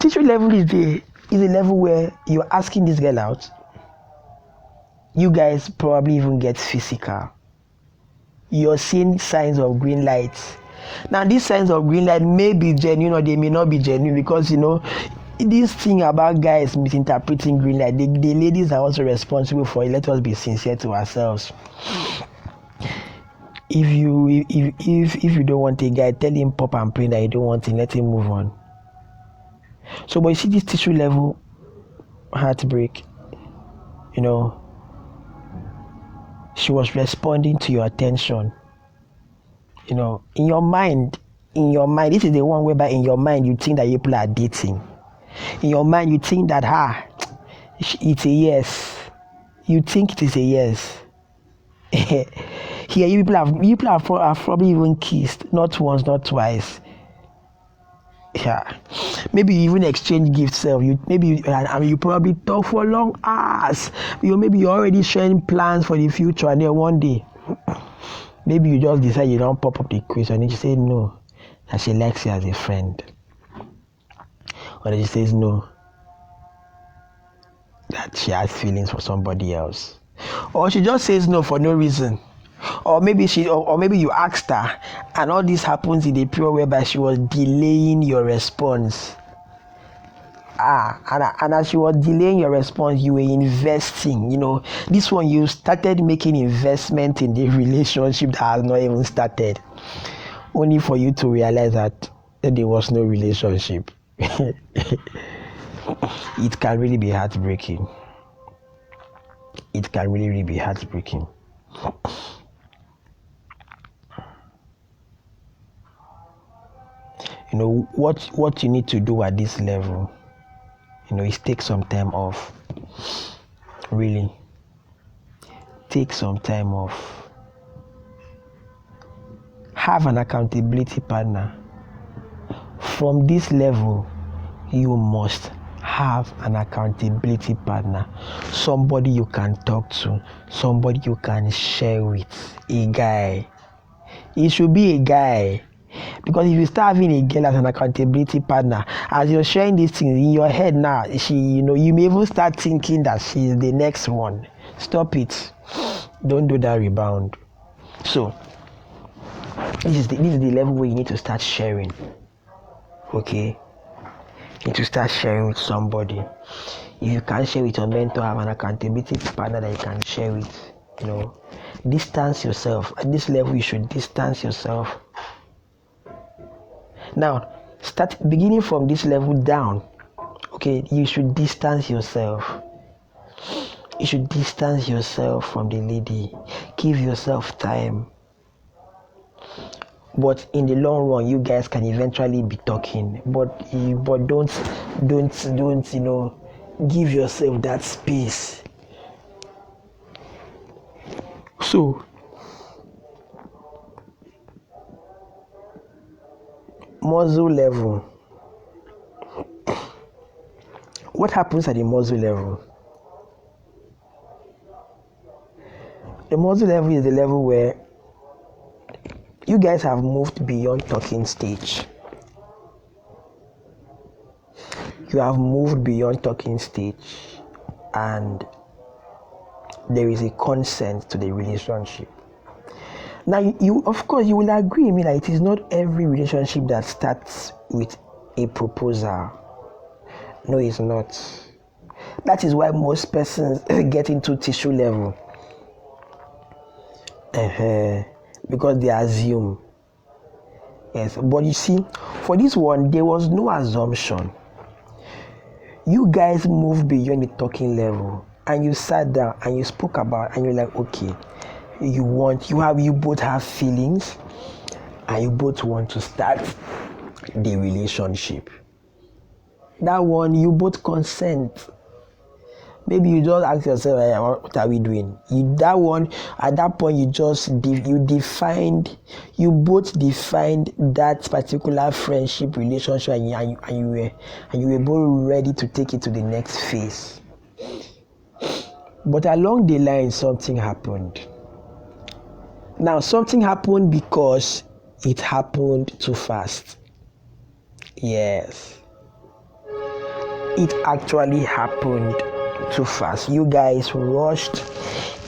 is the level where you're asking this girl out. You guys probably even get physical. You're seeing signs of green lights. Now, these signs of green light may be genuine or they may not be genuine, because this thing about guys misinterpreting green light, the ladies are also responsible for it. Let us be sincere to ourselves. If you don't want a guy, tell him pop and pray that you don't want him, let him move on. So, but you see this tissue level heartbreak, she was responding to your attention. In your mind, this is the one whereby in your mind you think that people are dating. In your mind you think that it's a yes. You think it is a yes. Here people have probably even kissed, not once, not twice. Yeah, maybe you even exchange gifts. You probably talk for long hours. Maybe you're already sharing plans for the future, and then one day, maybe you just decide you don't pop up the question, and she says no, that she likes you as a friend, or then she says no, that she has feelings for somebody else, or she just says no for no reason. Or maybe you asked her, and all this happens in a period whereby she was delaying your response. And as she was delaying your response, you were investing. This one, you started making investment in the relationship that has not even started, only for you to realize that there was no relationship. It can really be heartbreaking. It can really, really be heartbreaking. What you need to do at this level, is take some time off. Really, take some time off. Have an accountability partner. From this level, you must have an accountability partner. Somebody you can talk to, somebody you can share with. A guy. It should be a guy. Because if you start having a girl as an accountability partner, as you're sharing these things in your head now, you may even start thinking that she's the next one. Stop it. Don't do that rebound. So, this is the level where you need to start sharing. Okay? You need to start sharing with somebody. If you can't share with your mentor, have an accountability partner that you can share with. Distance yourself. At this level, you should distance yourself. Now, beginning from this level down, okay, you should distance yourself. You should distance yourself from the lady. Give yourself time. But in the long run, you guys can eventually be talking. But don't, give yourself that space. So, muzzle level. What happens at the muzzle level? The muzzle level is the level where you guys have moved beyond talking stage. You have moved beyond talking stage, and there is a consent to the relationship. Now, you of course, you will agree with me that it is not every relationship that starts with a proposal. No, it's not. That is why most persons get into tissue level. Because they assume. Yes, but you see, for this one, there was no assumption. You guys moved beyond the talking level, and you sat down and you spoke about, and you're like, okay, you both have feelings, and you both want to start the relationship. That one, you both consent. Maybe you just ask yourself, hey, what are we doing? That one, at that point, you both defined that particular friendship relationship, and you were both ready to take it to the next phase. But along the line, something happened. Now, something happened because it happened too fast. Yes. It actually happened too fast. You guys rushed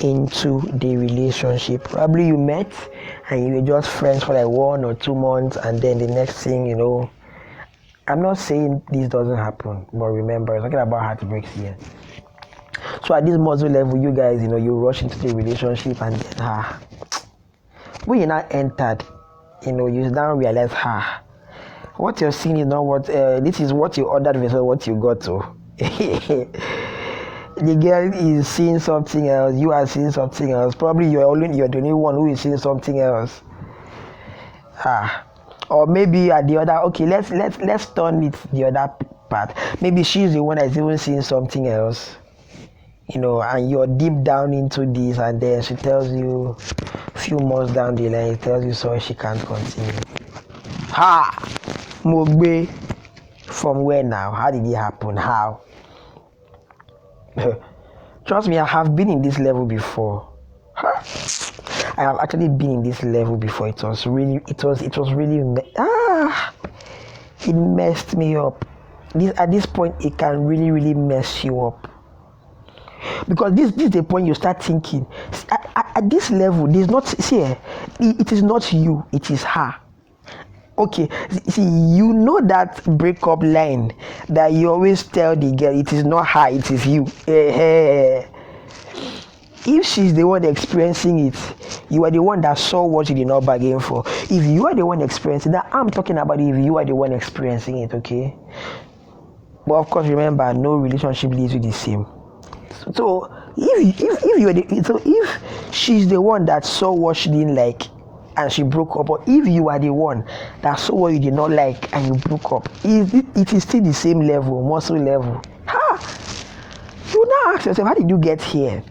into the relationship. Probably you met and you were just friends for like 1 or 2 months, and then the next thing, I'm not saying this doesn't happen, but remember, I'm talking about heartbreaks here. So at this muzzle level, you guys, you rush into the relationship, and then when you now entered, you now realize, what you're seeing is not what, this is what you ordered versus what you got to. The girl is seeing something else, you are seeing something else. Probably you're the only one who is seeing something else. Or maybe at the other, okay, let's turn it the other part. Maybe she's the one that's even seeing something else. And you're deep down into this, and then she tells you a few months down the line, she tells you sorry, she can't continue. Mogbe. From where now? How did it happen? How? Trust me, I have been in this level before. I have actually been in this level before. It messed me up. At this point, it can really, really mess you up. Because this is the point you start thinking. At this level, it is not you, it is her. Okay, see, that breakup line that you always tell the girl, it is not her, it is you. If she's the one experiencing it, you are the one that saw what you did not bargain for. If you are the one experiencing that, I'm talking about if you are the one experiencing it, okay? But of course, remember, no relationship leaves you the same. So if she's the one that saw what she didn't like and she broke up, or if you are the one that saw what you did not like and you broke up, it is still the same level, muscle level. You now ask yourself, how did you get here?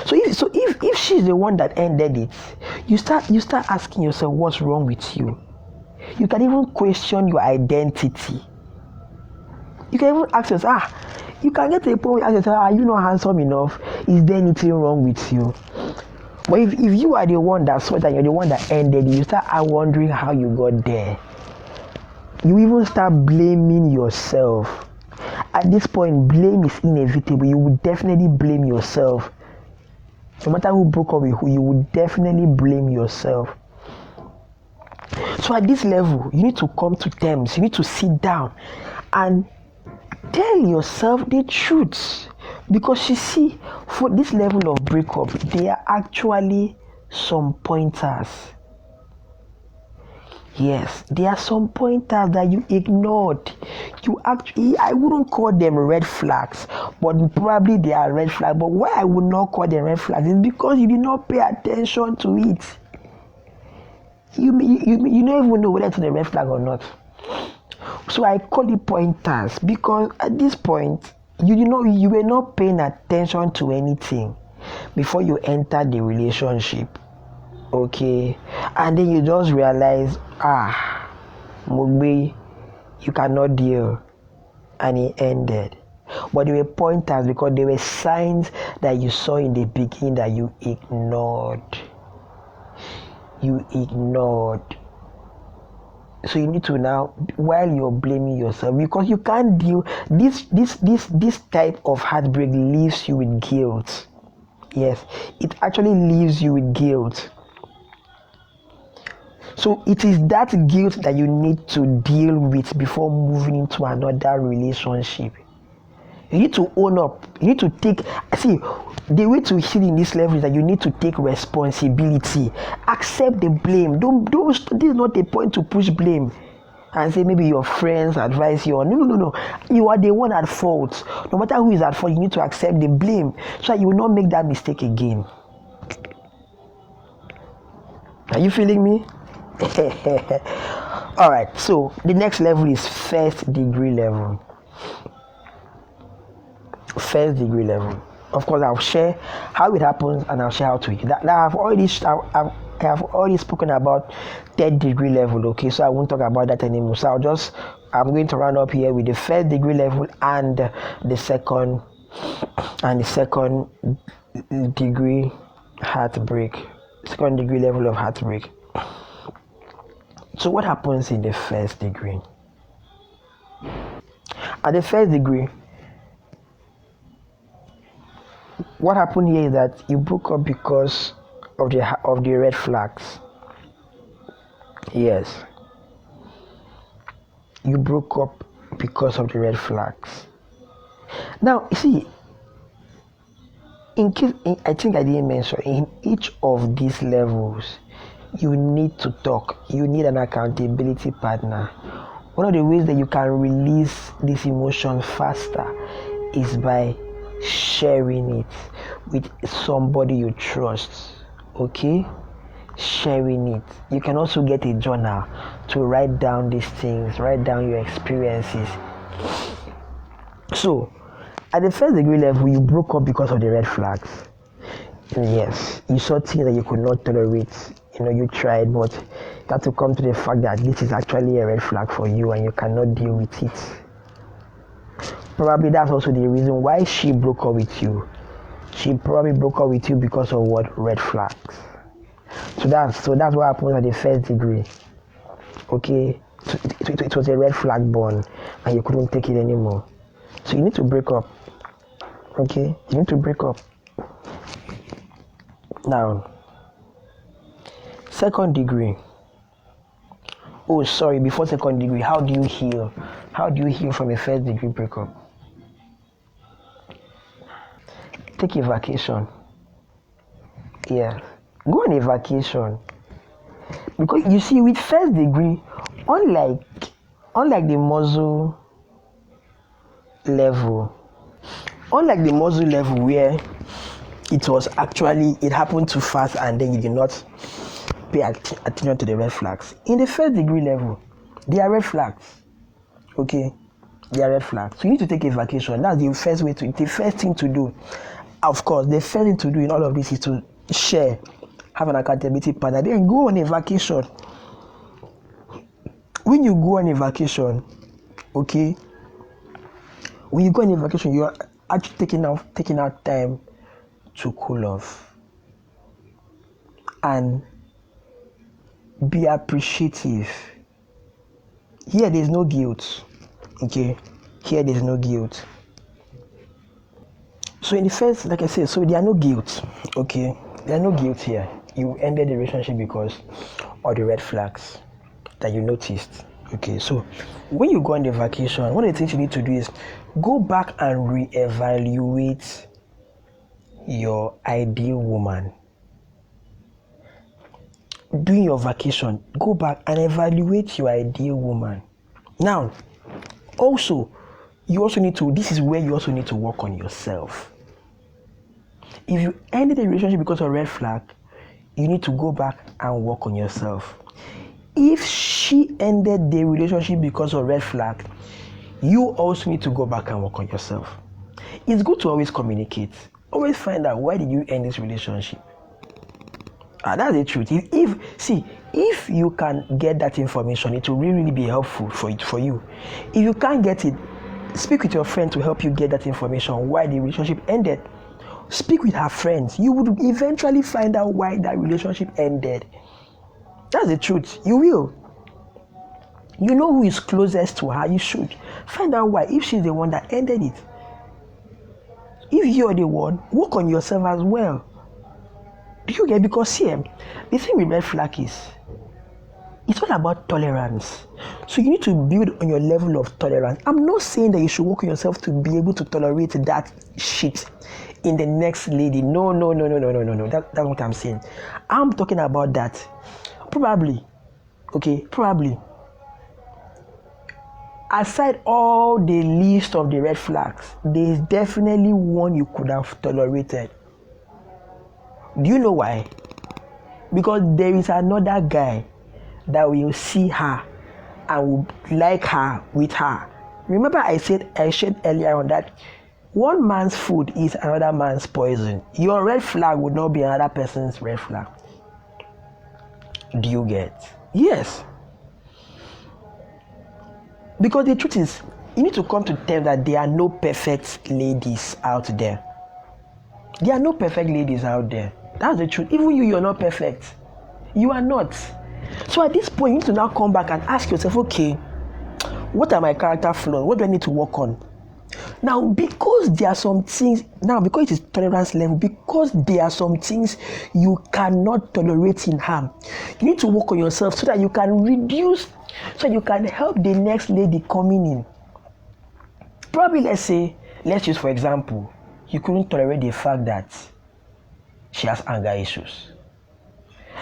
So if she's the one that ended it, you start asking yourself, what's wrong with you? You can even question your identity. You can even ask yourself, you can get to a point where you ask yourself, are you not handsome enough? Is there anything wrong with you? But if you are the one that saw that, you're the one that ended it, you start wondering how you got there. You even start blaming yourself. At this point, blame is inevitable. You would definitely blame yourself. No matter who broke up with who, you would definitely blame yourself. So at this level, you need to come to terms. You need to sit down and tell yourself the truth. Because you see, for this level of breakup, there are actually some pointers. Yes, there are some pointers that you ignored. I wouldn't call them red flags, but probably they are red flags. But why I would not call them red flags is because you did not pay attention to it. You don't even know whether it's a red flag or not. So I call it pointers because at this point, you were not paying attention to anything before you entered the relationship. Okay, and then you just realize, Mogbe, you cannot deal, and it ended. But they were pointers because they were signs that you saw in the beginning that you ignored. You ignored. So you need to now, while you're blaming yourself, because you can't deal, this type of heartbreak leaves you with guilt. Yes, it actually leaves you with guilt. So it is that guilt that you need to deal with before moving into another relationship. You need to own up. You need to take, see, the way to heal in this level is that you need to take responsibility. Accept the blame. This is not a point to push blame and say maybe your friends advise you. No. You are the one at fault. No matter who is at fault, you need to accept the blame so that you will not make that mistake again. Are you feeling me? Alright, so the next level is first degree level. First degree level. Of course, I'll share how it happens and I'll share how to heal. I have already spoken about third degree level, okay, so I won't talk about that anymore. So I'm going to round up here with the first degree level and the second degree heartbreak. Second degree level of heartbreak. So what happens in the first degree? At the first degree, what happened here is that you broke up because of the red flags. Yes. You broke up because of the red flags. Now, you see, I think I didn't mention, in each of these levels, you need to talk. You need an accountability partner. One of the ways that you can release this emotion faster is by sharing it with somebody you trust. Okay? Sharing it. You can also get a journal to write down these things, write down your experiences. So, at the first degree level, you broke up because of the red flags. Yes, you saw things that you could not tolerate. You tried, but you had to come to the fact that this is actually a red flag for you and you cannot deal with it. Probably that's also the reason why she broke up with you. She probably broke up with you because of what? Red flags. So that's what happens at the first degree. Okay, it was a red flag born and you couldn't take it anymore. So you need to break up. Okay, you need to break up. Now, second degree. Oh, sorry, before second degree, how do you heal? How do you heal from a first degree breakup? Take a vacation. Yeah, go on a vacation. Because you see, with first degree, unlike the muzzle level where it happened too fast and then you did not pay attention to the red flags. In the first degree level, there are red flags. Okay, there are red flags. So you need to take a vacation. That's the first thing to do. Of course, the first thing to do in all of this is to share, have an accountability partner, then go on a vacation. When you go on a vacation, okay, you are actually taking out time to cool off and be appreciative. Here there's no guilt. Okay, here there's no guilt. So in the first, like I said, so there are no guilt. Okay, there are no guilt here. You ended the relationship because of the red flags that you noticed. Okay, so when you go on the vacation, one of the things you need to do is go back and reevaluate your ideal woman. During your vacation, go back and evaluate your ideal woman. Now, this is where you also need to work on yourself. If you ended a relationship because of red flag, you need to go back and work on yourself. If she ended the relationship because of red flag, you also need to go back and work on yourself. It's good to always communicate. Always find out, why did you end this relationship? That's the truth. If you can get that information, it will really be helpful for you. If you can't get it, Speak with your friend to help you get that information, why the relationship ended. Speak with her friends. You would eventually find out why that relationship ended. That's the truth. You will. You know who is closest to her. You should find out why. If she's the one that ended it. If you're the one, work on yourself as well. Do you get? Because see, the thing with red flag is, it's all about tolerance. So you need to build on your level of tolerance. I'm not saying that you should work on yourself to be able to tolerate that shit in the next lady. No. That's what I'm saying. I'm talking about that. Probably. Aside all the list of the red flags, there's definitely one you could have tolerated. Do you know why? Because there is another guy that will see her and will like her with her. Remember I said earlier on that one man's food is another man's poison. Your red flag would not be another person's red flag. Do you get? Yes. Because the truth is, you need to come to terms that there are no perfect ladies out there. There are no perfect ladies out there. That's the truth. Even you're not perfect. You are not. So at this point, you need to now come back and ask yourself, okay, what are my character flaws? What do I need to work on? Now, because there are some things, because it is tolerance level, because there are some things you cannot tolerate in harm, you need to work on yourself so that you can reduce, so you can help the next lady coming in. Probably, let's use for example, you couldn't tolerate the fact that she has anger issues.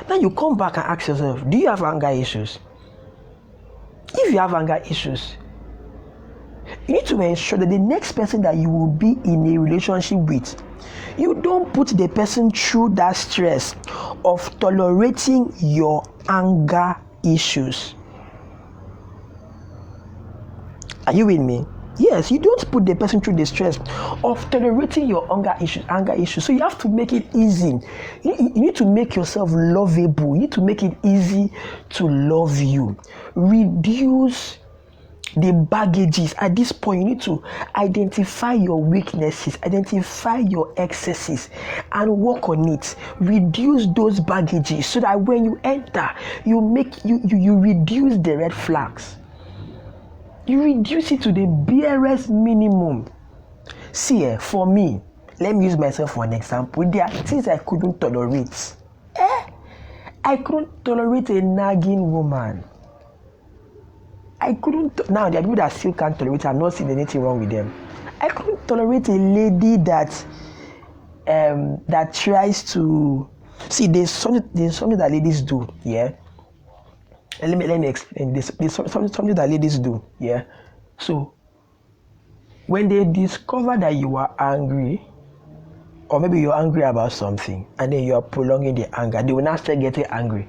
Then you come back and ask yourself, do you have anger issues? If you have anger issues, you need to ensure that the next person that you will be in a relationship with, you don't put the person through that stress of tolerating your anger issues. Are you with me? Yes, you don't put the person through the stress of tolerating your anger issues. So you have to make it easy. You need to make yourself lovable. You need to make it easy to love you. Reduce the baggages. At this point, you need to identify your weaknesses, identify your excesses, and work on it. Reduce those baggages so that when you enter, you reduce the red flags. You reduce it to the barest minimum. See, for me, let me use myself for an example. There are things I couldn't tolerate. I couldn't tolerate a nagging woman. I couldn't. Now there are people that still can't tolerate it. I'm not seeing anything wrong with them. I couldn't tolerate a lady that tries to see. There's something that ladies do. Yeah. And let me explain this. There's something that ladies do. Yeah. So when they discover that you are angry, or maybe you're angry about something, and then you are prolonging the anger, they will not start getting angry.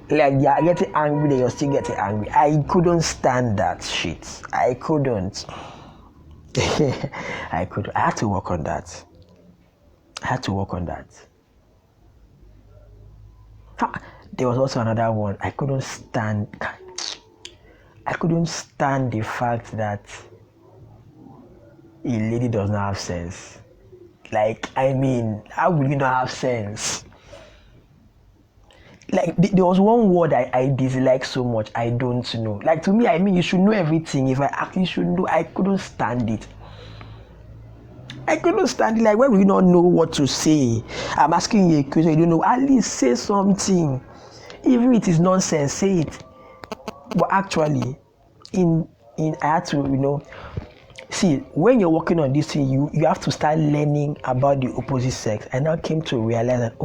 Like you are getting angry, then you're still getting angry. I couldn't stand that shit. I couldn't. I had to work on that. There was also another one. I couldn't stand the fact that a lady does not have sense. Like, I mean, how would you not have sense? Like, there was one word I dislike so much, I don't know. Like, to me, I mean, you should know everything. If I actually should know, I couldn't stand it. Like, why would you not know what to say? I'm asking you a question, you don't know. At least say something. Even if it is nonsense, say it. But actually, I had to, see, when you're working on this thing, you have to start learning about the opposite sex. I now came to realize that,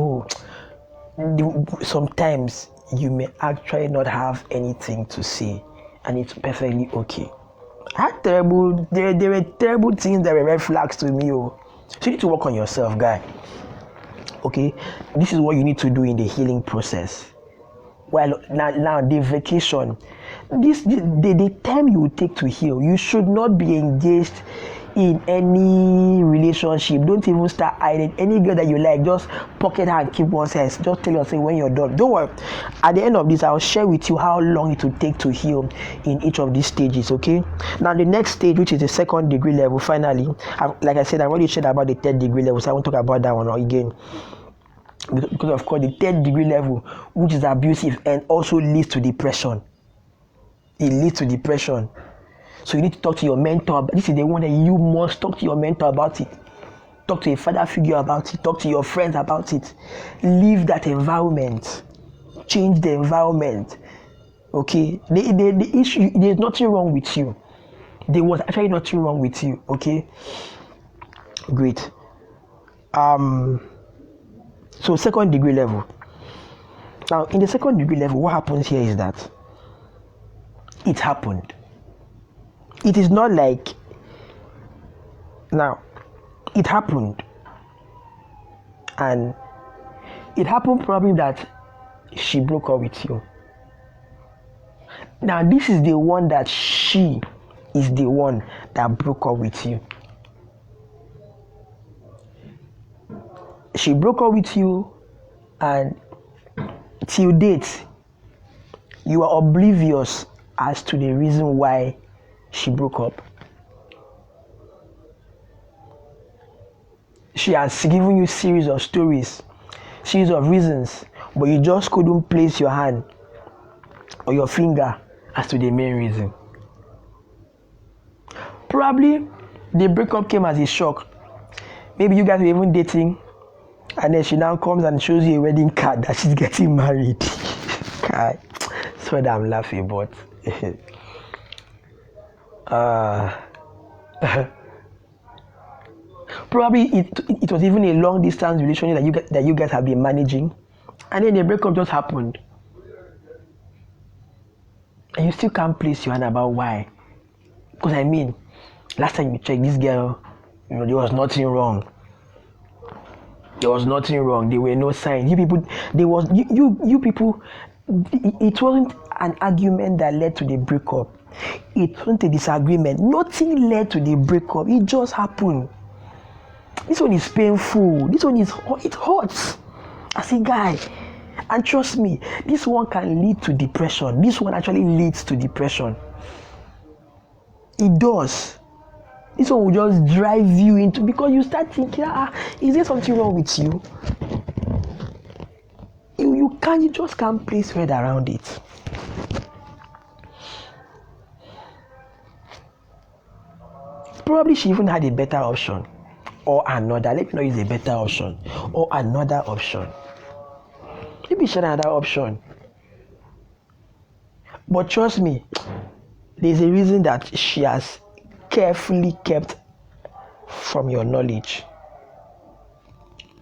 sometimes you may actually not have anything to say, and it's perfectly okay. There were terrible things that were red flags to me. So you need to work on yourself, guy. Okay, this is what you need to do in the healing process. Well, now the vacation, the time you take to heal, you should not be engaged in any relationship. Don't even start hiding. Any girl that you like, just pocket her and keep one side. Just tell yourself when you're done. Don't worry. At the end of this, I'll share with you how long it will take to heal in each of these stages, okay? Now, the next stage, which is the 2nd degree level, finally, like I said, I've already shared about the 3rd degree level, so I won't talk about that one again. Because, of course, the 3rd degree level, which is abusive and also leads to depression. It leads to depression. So you need to talk to your mentor. This is the one that you must talk to your mentor about it. Talk to a father figure about it. Talk to your friends about it. Leave that environment. Change the environment. Okay? The issue, there's nothing wrong with you. There was actually nothing wrong with you. Okay? Great. So 2nd degree level. Now, in the 2nd degree level, what happens here is that it happened. It is not like, now, it happened. And it happened probably that she broke up with you. Now, this is the one that she is the one that broke up with you. She broke up with you, and till date, you are oblivious as to the reason why she broke up. She has given you series of stories, series of reasons, but you just couldn't place your hand or your finger as to the main reason. Probably the breakup came as a shock. Maybe you guys were even dating, and then she now comes and shows you a wedding card that she's getting married. That's what I'm laughing about. Probably it was even a long distance relationship that you guys have been managing, and then the breakup just happened, and you still can't place your hand about why. Because I mean, last time you checked this girl, there was nothing wrong. There was nothing wrong. There were no signs. You people, you people. It wasn't an argument that led to the breakup. It wasn't a disagreement. Nothing led to the breakup. It just happened. This one is painful. This one it hurts as a guy. And trust me, this one can lead to depression. This one actually leads to depression. It does. This one will just drive you into, because you start thinking, is there something wrong with you? You just can't place head around it. Probably she even had a better option or another. Let me not use a better option or another option. Maybe she had another option. But trust me, there's a reason that she has carefully kept from your knowledge.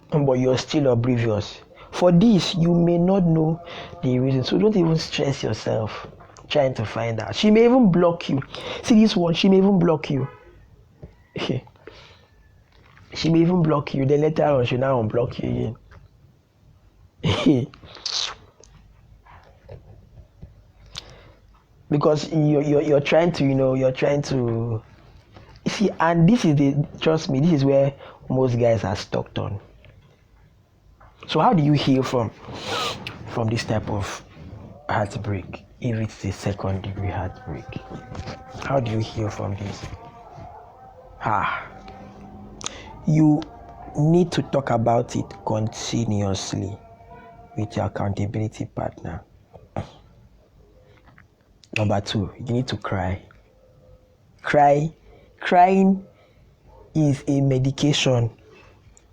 But you're still oblivious. For this, you may not know the reason. So don't even stress yourself trying to find out. She may even block you. See this one, she may even block you. She may even block you. Then later on, she'll now unblock you again. Because you're trying to, see, and trust me, this is where most guys are stuck on. So how do you heal from this type of heartbreak, if it's a 2nd degree heartbreak? How do you heal from this? You need to talk about it continuously with your accountability partner. Number 2, you need to cry. Crying is a medication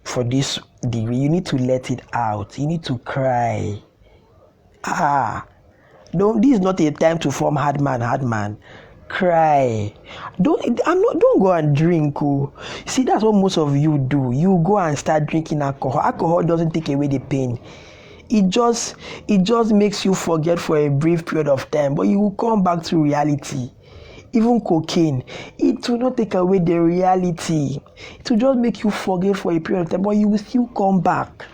for this degree. You need to let it out. You need to cry. This is not a time to form hard man. Cry. Don't go and drink. See, that's what most of you do. You go and start drinking alcohol. Alcohol doesn't take away the pain. It just makes you forget for a brief period of time, but you will come back to reality. Even cocaine, it will not take away the reality. It will just make you forget for a period of time, but you will still come back.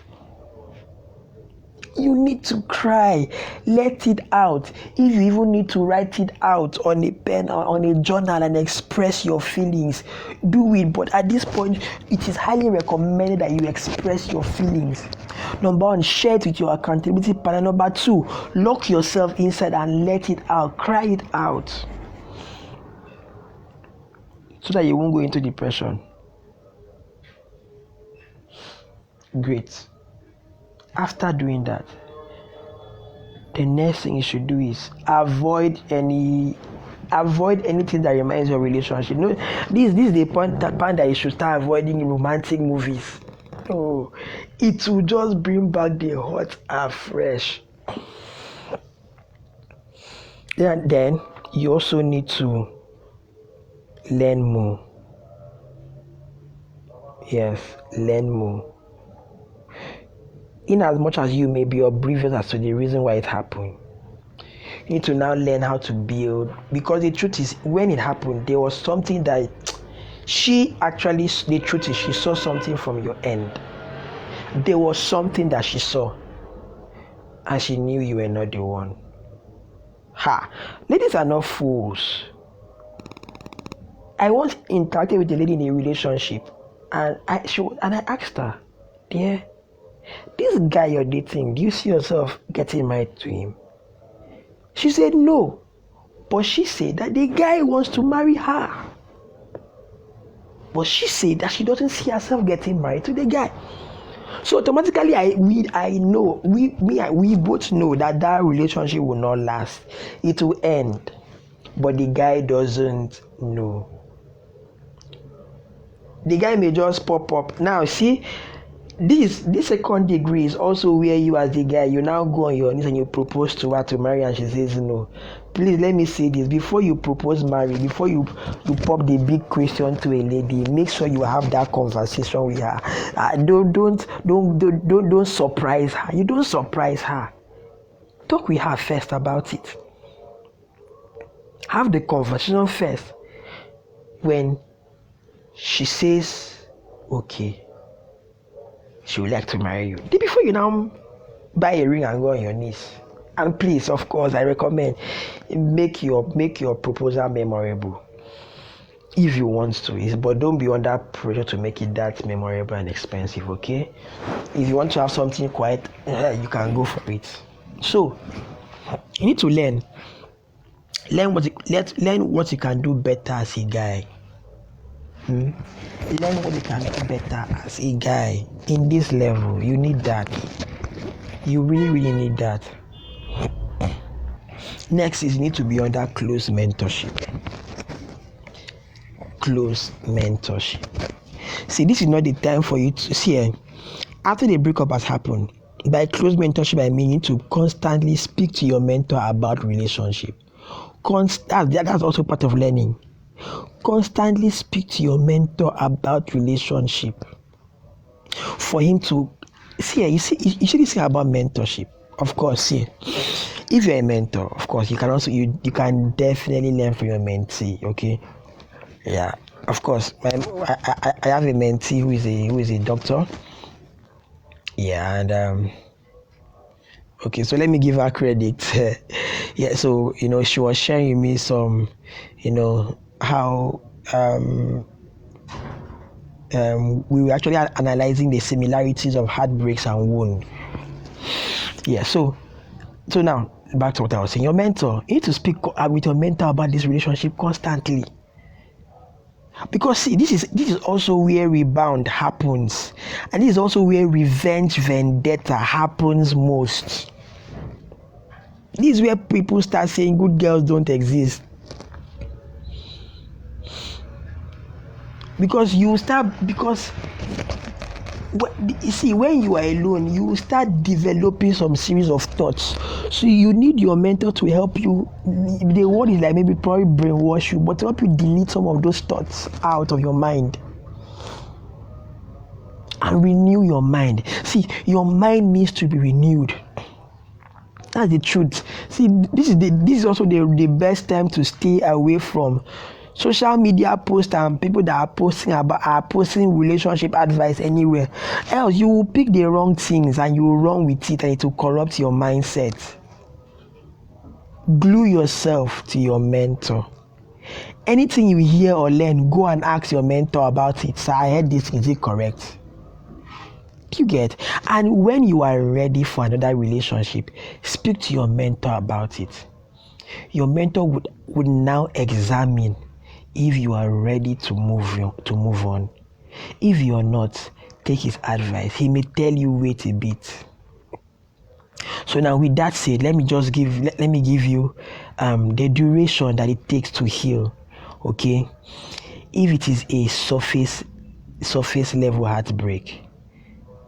You need to cry. Let it out. If you even need to write it out on a pen or on a journal and express your feelings, do it. But at this point, it is highly recommended that you express your feelings. Number one, share it with your accountability partner. Number two, lock yourself inside and let it out. Cry it out. So that you won't go into depression. Great. After doing that, the next thing you should do is avoid anything that reminds your relationship. No, this is the point that you should start avoiding romantic movies. Oh, it will just bring back the hot afresh. Then you also need to learn more. Yes, learn more. In as much as you may be oblivious as to the reason why it happened, you need to now learn how to build. Because the truth is, when it happened, there was something that the truth is, she saw something from your end. There was something that she saw, and she knew you were not the one. Ladies are not fools. I once interacted with a lady in a relationship, and I asked her, dear, this guy you're dating, do you see yourself getting married to him? She said no, but she said that the guy wants to marry her. But she said that she doesn't see herself getting married to the guy. So automatically, we both know that relationship will not last. It will end, but the guy doesn't know. The guy may just pop up. Now, see, this second degree is also where you, as the guy, you now go on your knees and you propose to her to marry, and she says no. Please let me say this: before you propose marriage, before you pop the big question to a lady, make sure you have that conversation with her. Don't surprise her. You don't surprise her. Talk with her first about it. Have the conversation first. When she says okay, she would like to marry you, before you now buy a ring and go on your knees. And please, of course, I recommend make your proposal memorable if you want to, but don't be under pressure to make it that memorable and expensive. Okay, if you want to have something quiet, you can go for it. So you need to learn what you can do better as a guy. Learn what you can do better as a guy in this level. You need that. You really, really need that. Next is you need to be under close mentorship. Close mentorship. See, this is not the time for you to see. After the breakup has happened, by close mentorship, I mean you need to constantly speak to your mentor about relationship. That's also part of learning. Constantly speak to your mentor about relationship. For him to you should say about mentorship. Of course, see, if you're a mentor, of course, you can also you can definitely learn from your mentee. Okay, yeah, of course. I have a mentee who is a doctor. Yeah, and okay, so let me give her credit. Yeah, so she was sharing with me some, how we were actually analyzing the similarities of heartbreaks and wound. Yeah, so now back to what I was saying. Your mentor, you need to speak with your mentor about this relationship constantly. Because see, this is also where rebound happens, and this is also where vendetta happens most. This is where people start saying good girls don't exist. Because you see, when you are alone, you start developing some series of thoughts. So you need your mentor to help you. The word is like maybe probably brainwash you, but to help you delete some of those thoughts out of your mind and renew your mind. See, your mind needs to be renewed. That's the truth. See, this is also the best time to stay away from social media posts and people that are posting relationship advice anywhere. Else you will pick the wrong things and you will run with it and it will corrupt your mindset. Glue yourself to your mentor. Anything you hear or learn, go and ask your mentor about it. So I heard this, is it correct? You get? And when you are ready for another relationship, speak to your mentor about it. Your mentor would now examine if you are ready to move on. If you're not, take his advice. He may tell you wait a bit. So now with that said, let me give you the duration that it takes to heal. Okay? If it is a surface level heartbreak,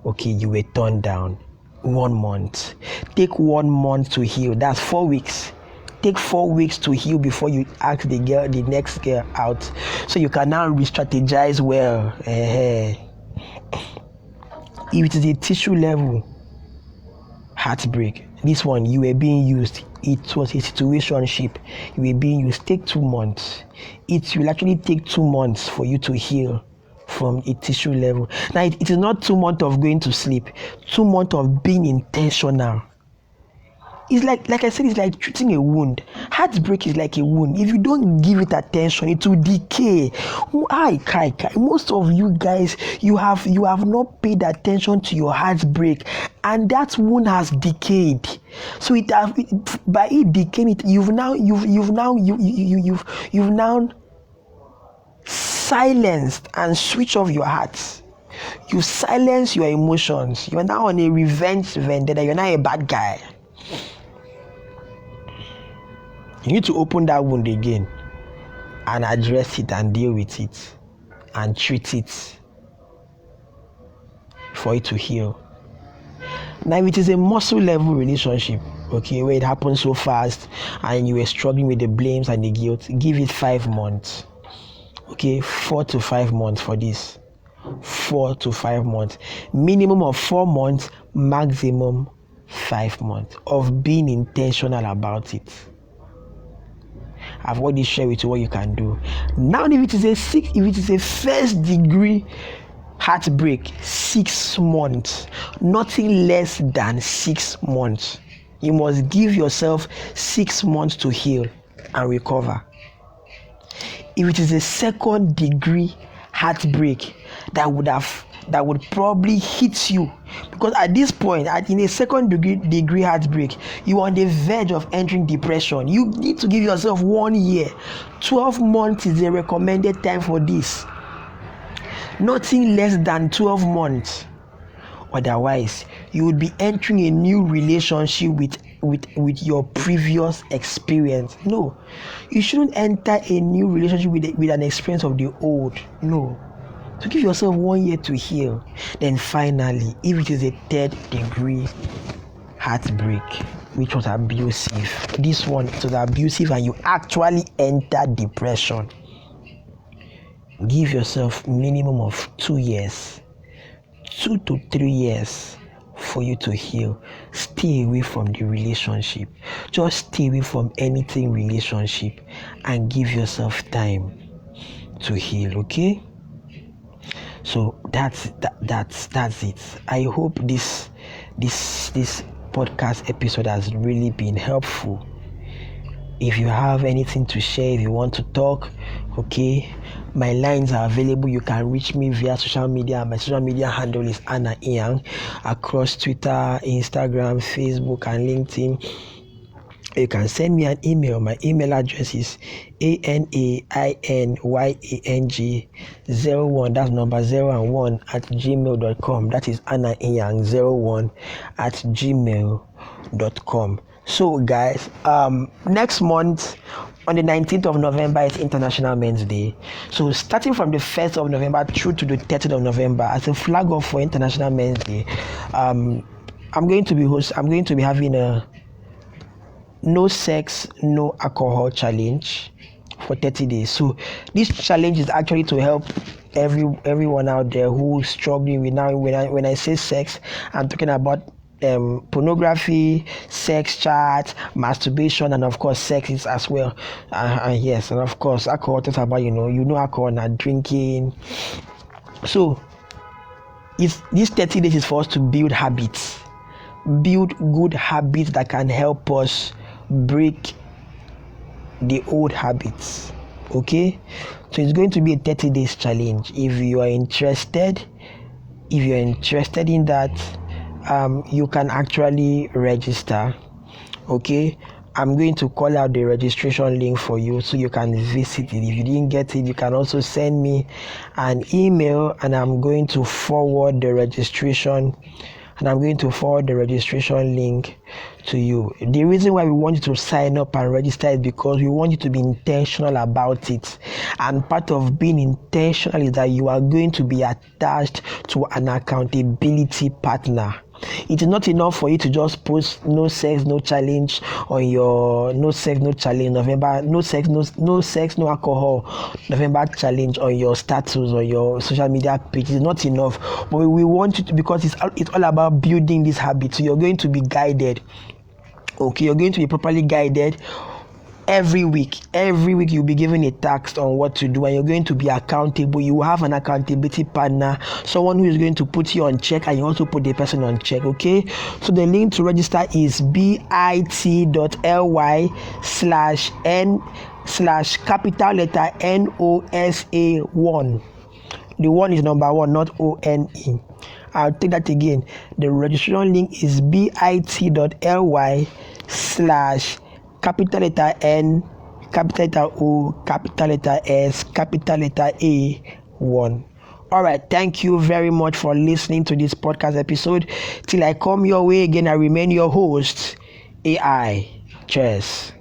okay, you were turned down, 1 month. Take 1 month to heal. That's 4 weeks. Take 4 weeks to heal before you ask the next girl out. So you can now re-strategize well. If it is a tissue level heartbreak, this one you were being used. It was a situationship. You were being used. Take 2 months. It will actually take 2 months for you to heal from a tissue level. Now it is not 2 months of going to sleep. 2 months of being intentional. It's like I said, it's like treating a wound. Heartbreak is like a wound. If you don't give it attention, it will decay. Most of you guys, you have not paid attention to your heartbreak, and that wound has decayed. So by it decaying, you've now silenced and switched off your heart. You silence your emotions. You are now on a revenge vendetta. You're now a bad guy. You need to open that wound again and address it and deal with it and treat it for it to heal. Now, if it is a muscle level relationship, okay, where it happens so fast and you were struggling with the blames and the guilt, give it 5 months. Okay, 4 to 5 months for this. 4 to 5 months. Minimum of 4 months, maximum 5 months of being intentional about it. I've already shared with you what you can do. Now, if it is a first degree heartbreak, 6 months, nothing less than 6 months. You must give yourself 6 months to heal and recover. If it is a second degree heartbreak, that would probably hit you, because at this point, in a second degree heartbreak, you are on the verge of entering depression. You need to give yourself 1 year. 12 months is the recommended time for this. Nothing less than 12 months. Otherwise, you would be entering a new relationship with your previous experience. No, you shouldn't enter a new relationship with an experience of the old. No. So give yourself 1 year to heal. Then finally, if it is a third degree heartbreak, which was abusive, this one, it was abusive and you actually enter depression, give yourself minimum of 2 years, 2 to 3 years for you to heal. Stay away from the relationship. Just stay away from anything relationship and give yourself time to heal, okay? So that's it. I hope this podcast episode has really been helpful. If you have anything to share, if you want to talk, okay, my lines are available. You can reach me via social media. My social media handle is Anna Iang across Twitter, Instagram, Facebook, and LinkedIn. You can send me an email. My email address is ANAINYANG01. That's number 0 and 1 at gmail.com. That is ANAINYANG01 at gmail.com. So guys, next month on the 19th of November is International Men's Day. So starting from the 1st of November through to the 30th of November, as a flag off for International Men's Day, I'm going to be having a no sex, no alcohol challenge for 30 days. So this challenge is actually to help everyone out there who's struggling with, now when I say sex, I'm talking about pornography, sex chat, masturbation, and of course sex is as well. Yes, and of course alcohol. Talks about alcohol and drinking. So these 30 days is for us to build habits, build good habits that can help us break the old habits. Okay, so it's going to be a 30 days challenge. If you are interested in that, you can actually register. Okay, I'm going to call out the registration link for you so you can visit it. If you didn't get it, you can also send me an email, and I'm going to forward the registration link to you. The reason why we want you to sign up and register is because we want you to be intentional about it. And part of being intentional is that you are going to be attached to an accountability partner. It is not enough for you to just post no sex, no challenge on your no sex, no challenge November, no sex, no alcohol November challenge on your status or your social media page. It's not enough. But we want you to, because it's all about building this habit. So you're going to be guided. Okay, you're going to be properly guided. Every week you'll be given a task on what to do, and you're going to be accountable. You will have an accountability partner, someone who is going to put you on check, and you also put the person on check. Okay, so the link to register is bit.ly/capital letter NOSA1. The one is number 1, not ONE. I'll take that again. The registration link is bit.ly/capital letter N, capital letter O, capital letter S, capital letter A1. All right, thank you very much for listening to this podcast episode. Till I come your way again, I remain your host, AI. Cheers.